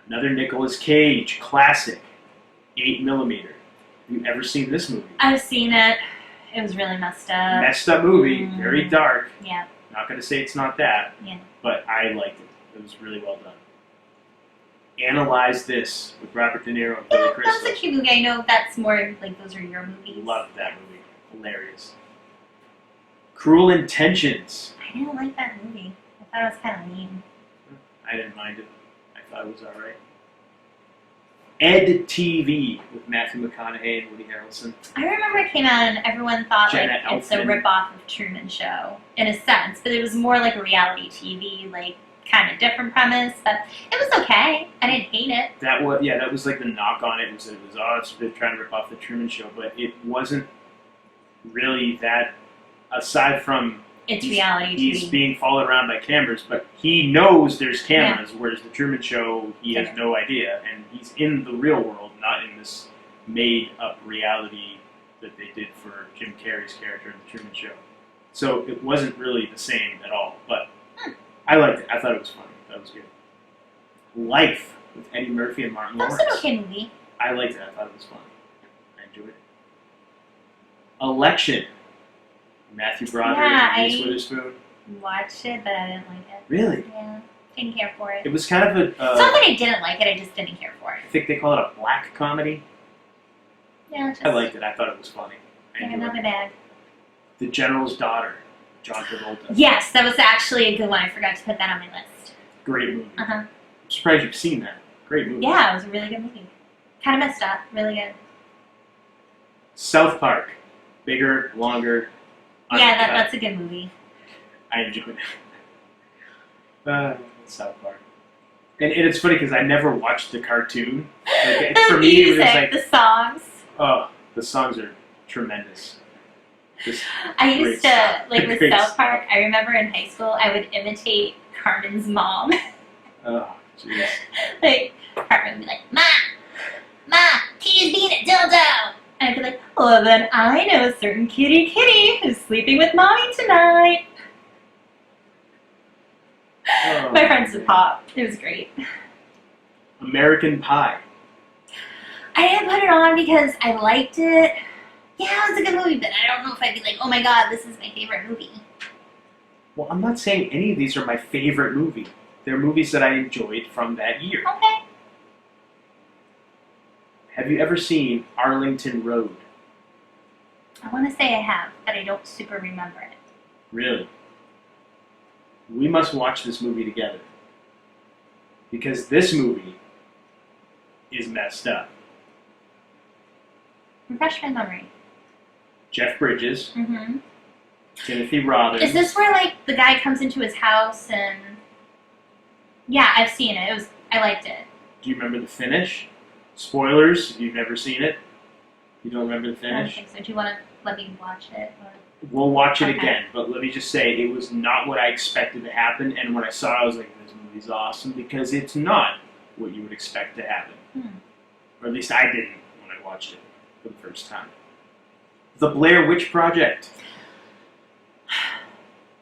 Another Nicolas Cage classic, 8mm. Have you ever seen this movie? I've seen it. It was really messed up. Messed up movie, very dark. Yeah. Not going to say it's not that, Yeah. but I liked it. It was really well done. Analyze This with Robert De Niro and Billy Yeah, Crystal. that was a cute movie. I know that's more like those are your movies. Loved that movie. Hilarious. Cruel Intentions. I didn't like that movie. I thought it was kind of lame. I didn't mind it. I thought it was alright. Ed TV with Matthew McConaughey and Woody Harrelson. I remember it came out and everyone thought Jenna like it's a Elfman. rip-off of Truman Show in a sense, but it was more like a reality TV, like kind of different premise. But it was okay. I didn't hate it. That was like the knock on it. They're trying to rip off the Truman Show, but it wasn't really that. Aside from It's reality he's TV. being followed around by cameras, but he knows there's cameras, whereas the Truman Show, he has no idea, and he's in the real world, not in this made-up reality that they did for Jim Carrey's character in the Truman Show. So it wasn't really the same at all, but I liked it. I thought it was funny. That was good. Life with Eddie Murphy and Martin That was Lawrence. an okay movie. I liked it. I thought it was fun. I enjoyed it. Election. Matthew Broderick Yeah, and Reese Witherspoon. watched it, but I didn't like it. Really? Yeah, didn't care for it. It was kind of a... It's not that I didn't like it, I just didn't care for it. I think they call it a black comedy. Yeah, just... I liked it. I thought it was funny. Yeah, not my bag. The General's Daughter, John Travolta. Yes, that was actually a good one. I forgot to put that on my list. Great movie. Uh-huh. I'm surprised you've seen that. Great movie. Yeah, it was a really good movie. Kind of messed up. Really good. South Park. Bigger, longer. Yeah, that's a good movie. I enjoyed it. South Park. And it's funny because I never watched the cartoon. Like, The for me, it was music, like... the songs. Oh, the songs are tremendous. Just I used to, like with great South Park, stuff. I remember in high school, I would imitate Carmen's mom. Oh, jeez. Like, Carmen would be like, Ma, T's being a dildo. And I'd be like, well then I know a certain kitty who's sleeping with mommy tonight. Oh, My friends would man. pop. It was great. American Pie. I didn't put it on because I liked it. Yeah, it was a good movie, but I don't know if I'd be like, oh my god, this is my favorite movie. Well, I'm not saying any of these are my favorite movie. They're movies that I enjoyed from that year. Okay. Have you ever seen Arlington Road? I want to say I have, but I don't super remember it. Really? We must watch this movie together. Because this movie is messed up. Refresh my memory. Jeff Bridges, Mm-hmm. Timothy Robbins. Is this where, like, the guy comes into his house and... Yeah, I've seen it. I liked it. Do you remember the finish? Spoilers, if you've never seen it. You don't remember the I don't finish? think so. Do you want to let me watch it? Or... We'll watch it Okay. again, but let me just say it was not what I expected to happen, and when I saw it, I was like, this movie's awesome, because it's not what you would expect to happen. Or at least I didn't when I watched it for the first time. The Blair Witch Project.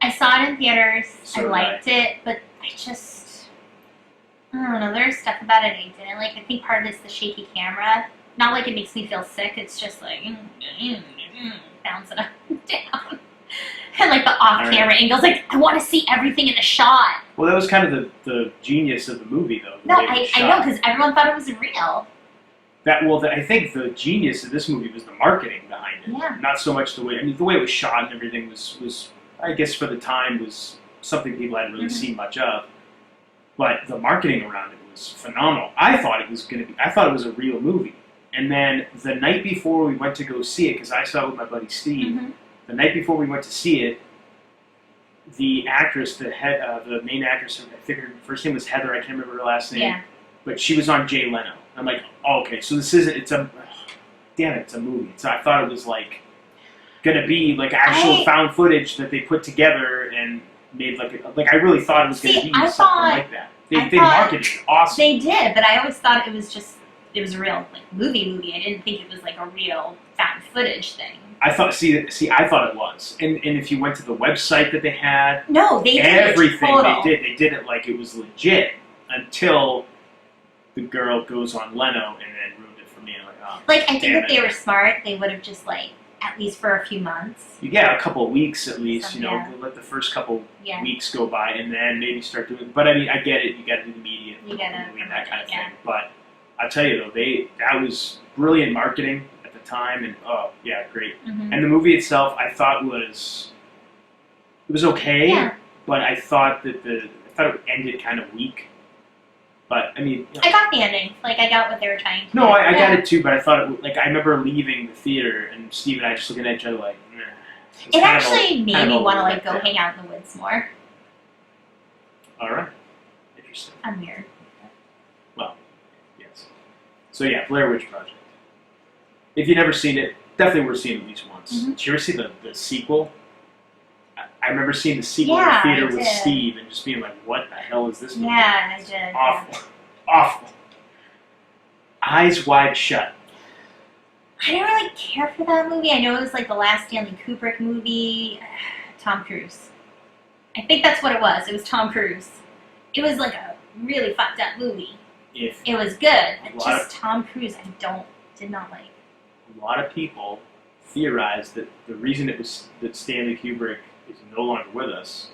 I saw it in theaters. So I did liked it, but I just... I don't know. There's stuff about it I didn't like. I think part of it's the shaky camera. Not like it makes me feel sick. It's just like... bouncing up and down. And like the off-camera angles. Like, I want to see everything in the shot. Well, that was kind of the genius of the movie, though. the No, way it was I know, shot. because everyone thought it was real. I think the genius of this movie was the marketing behind it. Yeah. Not so much the way... I mean, the way it was shot and everything was I guess for the time, was something people hadn't really seen much of. But the marketing around it was phenomenal. I thought it was a real movie. And then the night before we went to go see it, because I saw it with my buddy Steve, the night before we went to see it, the actress, the main actress, I think her first name was Heather, I can't remember her last name, but she was on Jay Leno. I'm like, oh, okay, so this isn't, it's a movie. So I thought it was like, gonna be like actual found footage that they put together and made like I really thought it was gonna be something like that. They marketed it awesome. They did, but I always thought it was a real like movie. I didn't think it was like a real found footage thing. I thought I thought it was. And if you went to the website that they had, no, they did everything total. they did it like it was legit until the girl goes on Leno and then ruined it for me. I'm like, oh, like I think if they were smart, they would have just like at least for a few months. You get a couple of weeks at least, let the first couple weeks go by and then maybe start doing it. But I mean, I get it, you gotta do the media, that kind of thing. But I'll tell you though, that was brilliant marketing at the time and great. And the movie itself I thought was okay, but I thought that it ended kind of weak. But I mean, I got the ending. Like I got what they were trying to do. No, I got it too, but I thought I remember leaving the theater and Steve and I just looking at each other like, It actually made me want to like go hang out in the woods more. All right, interesting. I'm weird. Well, yes. So yeah, Blair Witch Project. If you've never seen it, definitely worth seeing at least once. Did you ever see the sequel? I remember seeing the sequel in the theater with Steve and just being like, what the hell is this movie? Yeah, I did. Awful. Awful. Eyes Wide Shut. I didn't really care for that movie. I know it was like the last Stanley Kubrick movie. Tom Cruise. I think that's what it was. It was Tom Cruise. It was like a really fucked up movie. It was good, but just Tom Cruise I did not like. A lot of people theorized that the reason that Stanley Kubrick is no longer with us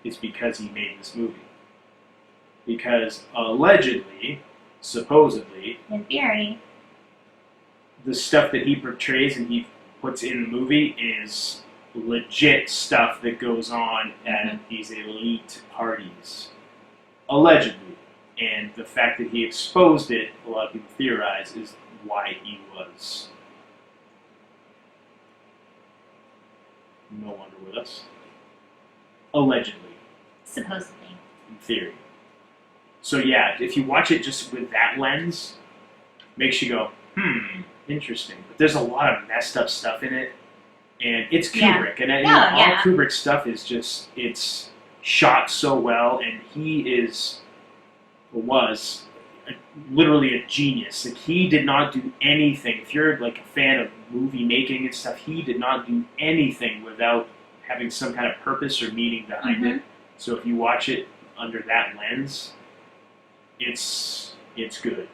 is because he made this movie. Because allegedly, supposedly, In theory. the stuff that he portrays and he puts in the movie is legit stuff that goes on at these elite parties. Allegedly. And the fact that he exposed it, a lot of people theorize, is why he was no longer with us. Allegedly. Supposedly. In theory. So yeah, if you watch it just with that lens, makes you go, interesting. But there's a lot of messed up stuff in it. And it's Kubrick. And all Kubrick's stuff is just, it's shot so well, and he was literally a genius. Like, he did not do anything. If you're like a fan of movie making and stuff, he did not do anything without having some kind of purpose or meaning behind it. So if you watch it under that lens, it's good.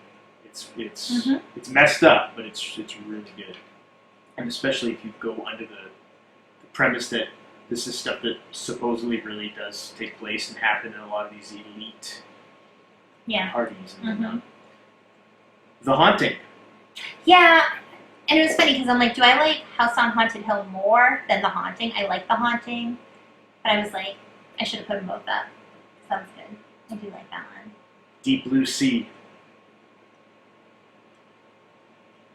It's messed up, but it's really good. And especially if you go under the premise that this is stuff that supposedly really does take place and happen in a lot of these elite parties and whatnot. The Haunting. Yeah, and it was funny because I'm like, do I like House on Haunted Hill more than The Haunting? I like The Haunting, but I was like, I should have put them both up. Sounds good. I do like that one. Deep Blue Sea.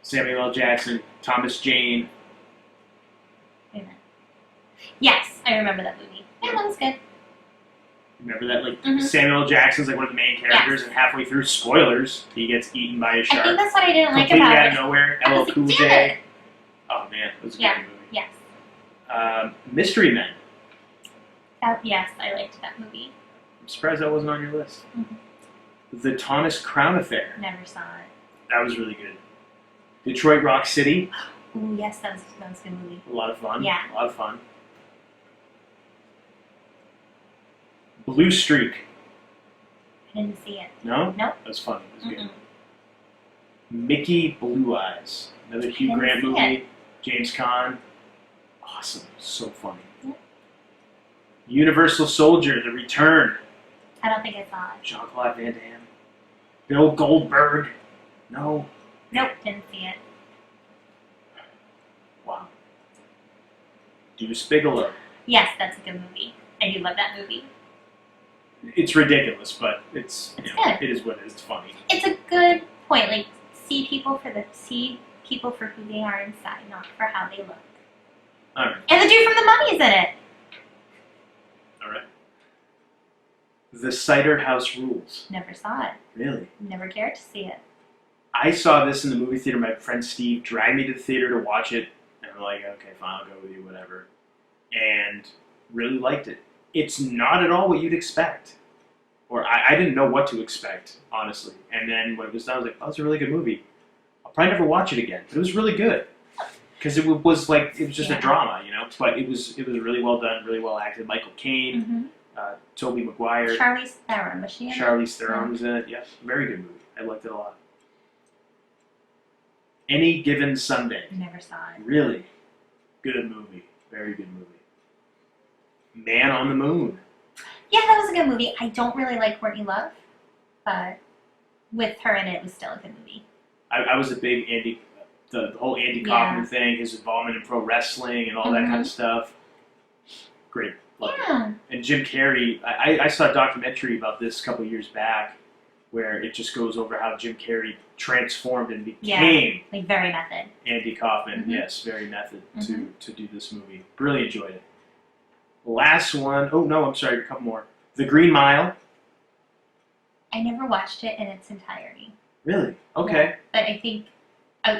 Samuel L. Jackson, Thomas Jane. Wait a minute. Yes, I remember that movie. Yeah, that was good. Remember that? Like Samuel L. Jackson's like one of the main characters, and halfway through, spoilers, he gets eaten by a shark. I think that's what I didn't like Completely about out it. of nowhere. LL Cool J. Oh man, it was a great movie. Yes. Mystery Men. Yes, I liked that movie. I'm surprised that wasn't on your list. The Thomas Crown Affair. Never saw it. That was really good. Detroit Rock City. Ooh, yes, that was a good movie. A lot of fun. Yeah. A lot of fun. Blue Streak. I didn't see it. No? Nope. That was fun. It was good. Mickey Blue Eyes. Another Hugh Grant movie. It. James Caan. Awesome. So funny. Yep. Universal Soldier, The Return. I don't think I saw it. Jean-Claude Van Damme. Bill Goldberg. No. Nope, didn't see it. Wow. Deuce Bigelow. Yes, that's a good movie. I do love that movie. It's ridiculous, but it's good. It is what it is. It's funny. It's a good point. Like, see people for who they are inside, not for how they look. All right. And the dude from The Mummy's in it. All right. The Cider House Rules. Never saw it. Really? Never cared to see it. I saw this in the movie theater. My friend Steve dragged me to the theater to watch it, and I'm like, okay, fine, I'll go with you, whatever. And really liked it. It's not at all what you'd expect. Or I didn't know what to expect, honestly. And then when it was done, I was like, oh, it's a really good movie. I'll probably never watch it again. But it was really good. Because it was just a drama, you know? But it was really well done, really well acted. Michael Caine, Tobey Maguire. Charlize Theron, was she in it? Charlize Theron was in it, yes. Very good movie. I liked it a lot. Any Given Sunday. Never saw it. Really good movie. Very good movie. Man on the Moon. Yeah, that was a good movie. I don't really like Courtney Love, but with her in it, it was still a good movie. I was a big the whole Andy Kaufman thing, his involvement in pro wrestling and all that kind of stuff. Great. Love it. And Jim Carrey, I saw a documentary about this a couple years back where it just goes over how Jim Carrey transformed and became like very method. Andy Kaufman, yes, very method to do this movie. Really enjoyed it. Last one, oh no, I'm sorry, a couple more. The Green Mile. I never watched it in its entirety. Really? Okay. Yeah, but I think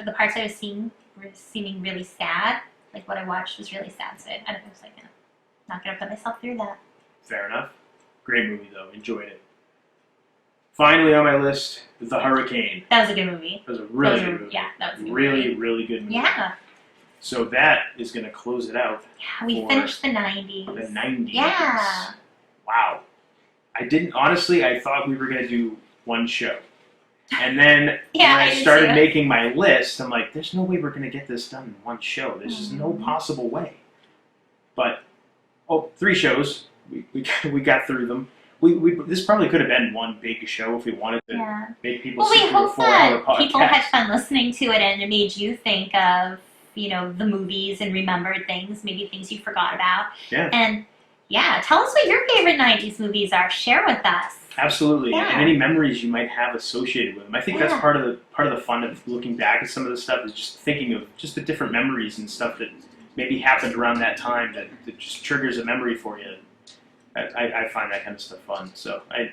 the parts I was seeing were seeming really sad. Like what I watched was really sad, so I was like, no, not going to put myself through that. Fair enough. Great movie though, enjoyed it. Finally on my list, The Hurricane. That was a good movie. That was a really good movie. Yeah, that was a good really, movie. really good movie. Yeah. So that is going to close it out. Yeah, we finished the 90s. The 90s. Yeah. Wow. Honestly, I thought we were going to do one show. And then when I started making my list, I'm like, there's no way we're going to get this done in one show. There's just no possible way. But, 3 shows. we got through them. This probably could have been one big show if we wanted to make people Well, we sit through a hope 4-hour that podcast. people had fun listening to it and it made you think of, the movies and remembered things, maybe things you forgot about. Yeah. And, tell us what your favorite 90s movies are. Share with us. Absolutely, Yeah. and any memories you might have associated with them. I think that's part of the fun of looking back at some of the stuff is just thinking of just the different memories and stuff that maybe happened around that time that just triggers a memory for you. I find that kind of stuff fun. So I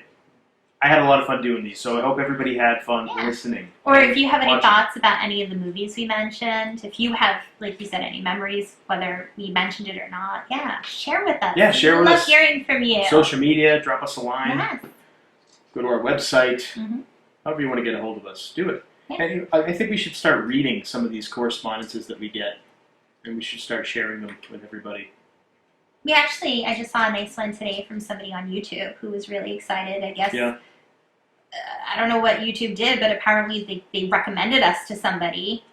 had a lot of fun doing these. So I hope everybody had fun listening. Or if you have any watching. thoughts about any of the movies we mentioned, if you have, like you said, any memories, whether we mentioned it or not, share with us. Yeah, share with We us. love hearing from you. Social media, drop us a line. Yes. Go to our website. Mm-hmm. However you want to get a hold of us, do it. Yeah. And I think we should start reading some of these correspondences that we get, and we should start sharing them with everybody. I just saw a nice one today from somebody on YouTube who was really excited. I guess, I don't know what YouTube did, but apparently they recommended us to somebody.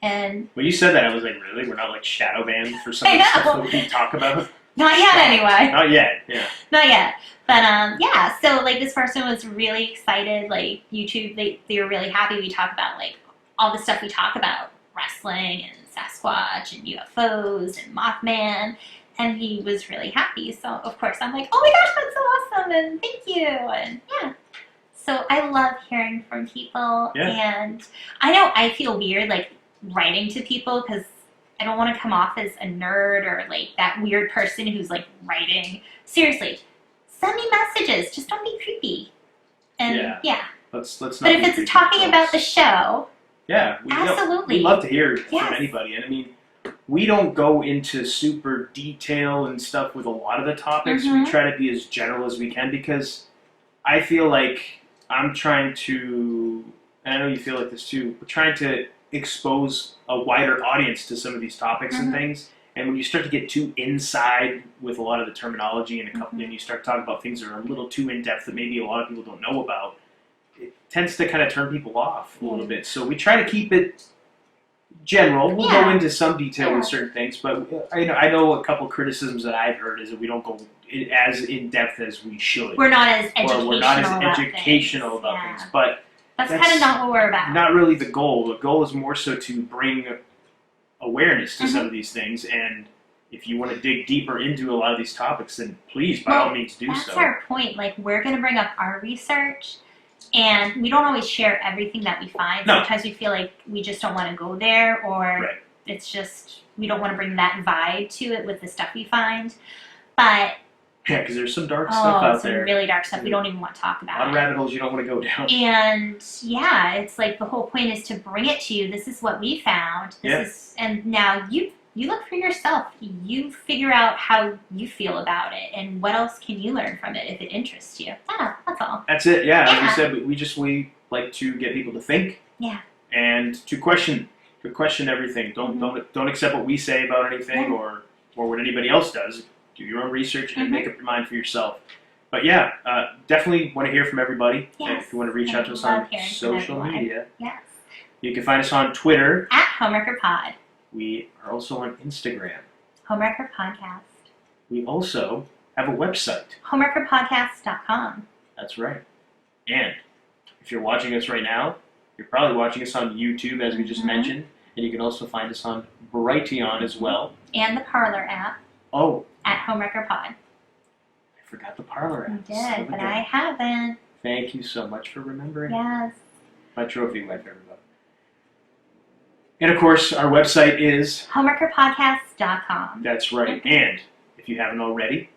And When you said that, I was like, really? We're not like shadow banned for some of the stuff that we talk about? not yet, anyway. Not yet, yeah. Not yet. But, so, like, this person was really excited. Like, YouTube, they were really happy we talk about, like, all the stuff we talk about. Wrestling and Sasquatch and UFOs and Mothman. And he was really happy. So, of course, I'm like, oh my gosh, that's so awesome. And thank you. And, So, I love hearing from people. Yeah. And I know I feel weird, like, writing to people because I don't want to come off as a nerd or, like, that weird person who's, like, writing. Seriously. Send me messages. Just don't be creepy. And Let's not. But if be it's creepy, talking folks. about the show, absolutely. We love to hear from Yes. anybody, and I mean, we don't go into super detail and stuff with a lot of the topics. Mm-hmm. We try to be as general as we can because I feel like I'm trying to, and I know you feel like this too. We're trying to expose a wider audience to some of these topics and things. And when you start to get too inside with a lot of the terminology and and you start talking about things that are a little too in depth that maybe a lot of people don't know about, it tends to kind of turn people off a little bit. So we try to keep it general. We'll go into some detail with certain things, but I know a couple criticisms that I've heard is that we don't go as in depth as we should. We're not as educational. Or we're not as educational about things. But that's kind of not what we're about. Not really the goal. The goal is more so to bring awareness to some of these things, and if you want to dig deeper into a lot of these topics, then please, by all means, do so. That's our point. Like, we're going to bring up our research, and we don't always share everything that we find. No. Sometimes we feel like we just don't want to go there, or it's just we don't want to bring that vibe to it with the stuff we find. But yeah, because there's some dark stuff out there. Really dark stuff we don't even want to talk about. A lot of rabbit holes you don't want to go down. And it's like the whole point is to bring it to you. This is what we found. And now you look for yourself. You figure out how you feel about it, and what else can you learn from it if it interests you. That's all. That's it. Yeah, as we said, we like to get people to think. Yeah. And to question everything. Don't accept what we say about anything or what anybody else does. Do your own research and make up your mind for yourself. But definitely want to hear from everybody. Yes. If you want to reach out to us on social media, yes, you can find us on Twitter at Homewrecker Pod. We are also on Instagram. Homewrecker Podcast. We also have a website. Homewreckerpodcast.com. That's right. And if you're watching us right now, you're probably watching us on YouTube, as we just mentioned, and you can also find us on Brighteon as well. And the Parler app. Oh. At Homewrecker Pod. I forgot the Parler app. You did, but I haven't. Thank you so much for remembering. Yes. My trophy wife, everybody. And of course, our website is homewreckerpodcast.com. That's right. And if you haven't already,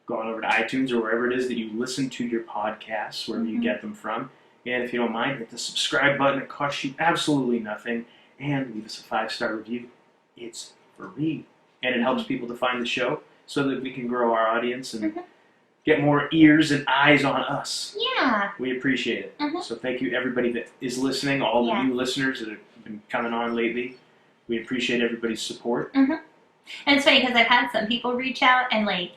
go on over to iTunes or wherever it is that you listen to your podcasts, wherever you get them from. And if you don't mind, hit the subscribe button. It costs you absolutely nothing. And leave us a 5-star review. It's free. And it helps people to find the show so that we can grow our audience and get more ears and eyes on us. Yeah. We appreciate it. So thank you, everybody that is listening, all the new listeners that have been coming on lately. We appreciate everybody's support. And it's funny because I've had some people reach out and, like,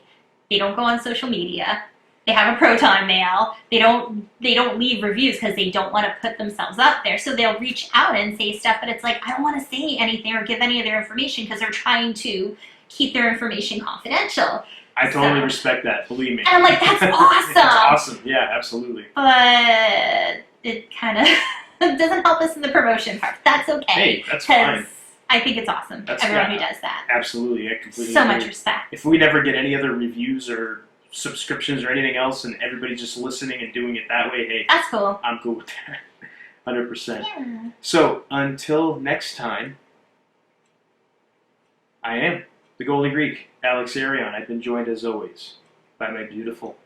they don't go on social media. They have a Proton mail. They don't leave reviews because they don't want to put themselves up there. So they'll reach out and say stuff, but it's like, I don't want to say anything or give any of their information because they're trying to keep their information confidential. I totally So- respect that. Believe me. And I'm like, that's awesome. That's awesome. Yeah, absolutely. But it kind of doesn't help us in the promotion part. That's okay. Hey, that's fine. Because I think it's awesome. That's- Everyone yeah. who does that. Absolutely, I completely So agree. much respect. If we never get any other reviews or subscriptions or anything else, and everybody's just listening and doing it that way, hey, That's cool. I'm cool with that. 100%. Yeah. So, until next time, I am the Golden Greek, Alex Arion. I've been joined, as always, by my beautiful,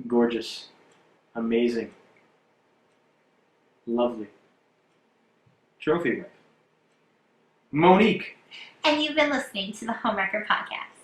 gorgeous, amazing, lovely trophy wife, Monique. And you've been listening to the Homewrecker Podcast.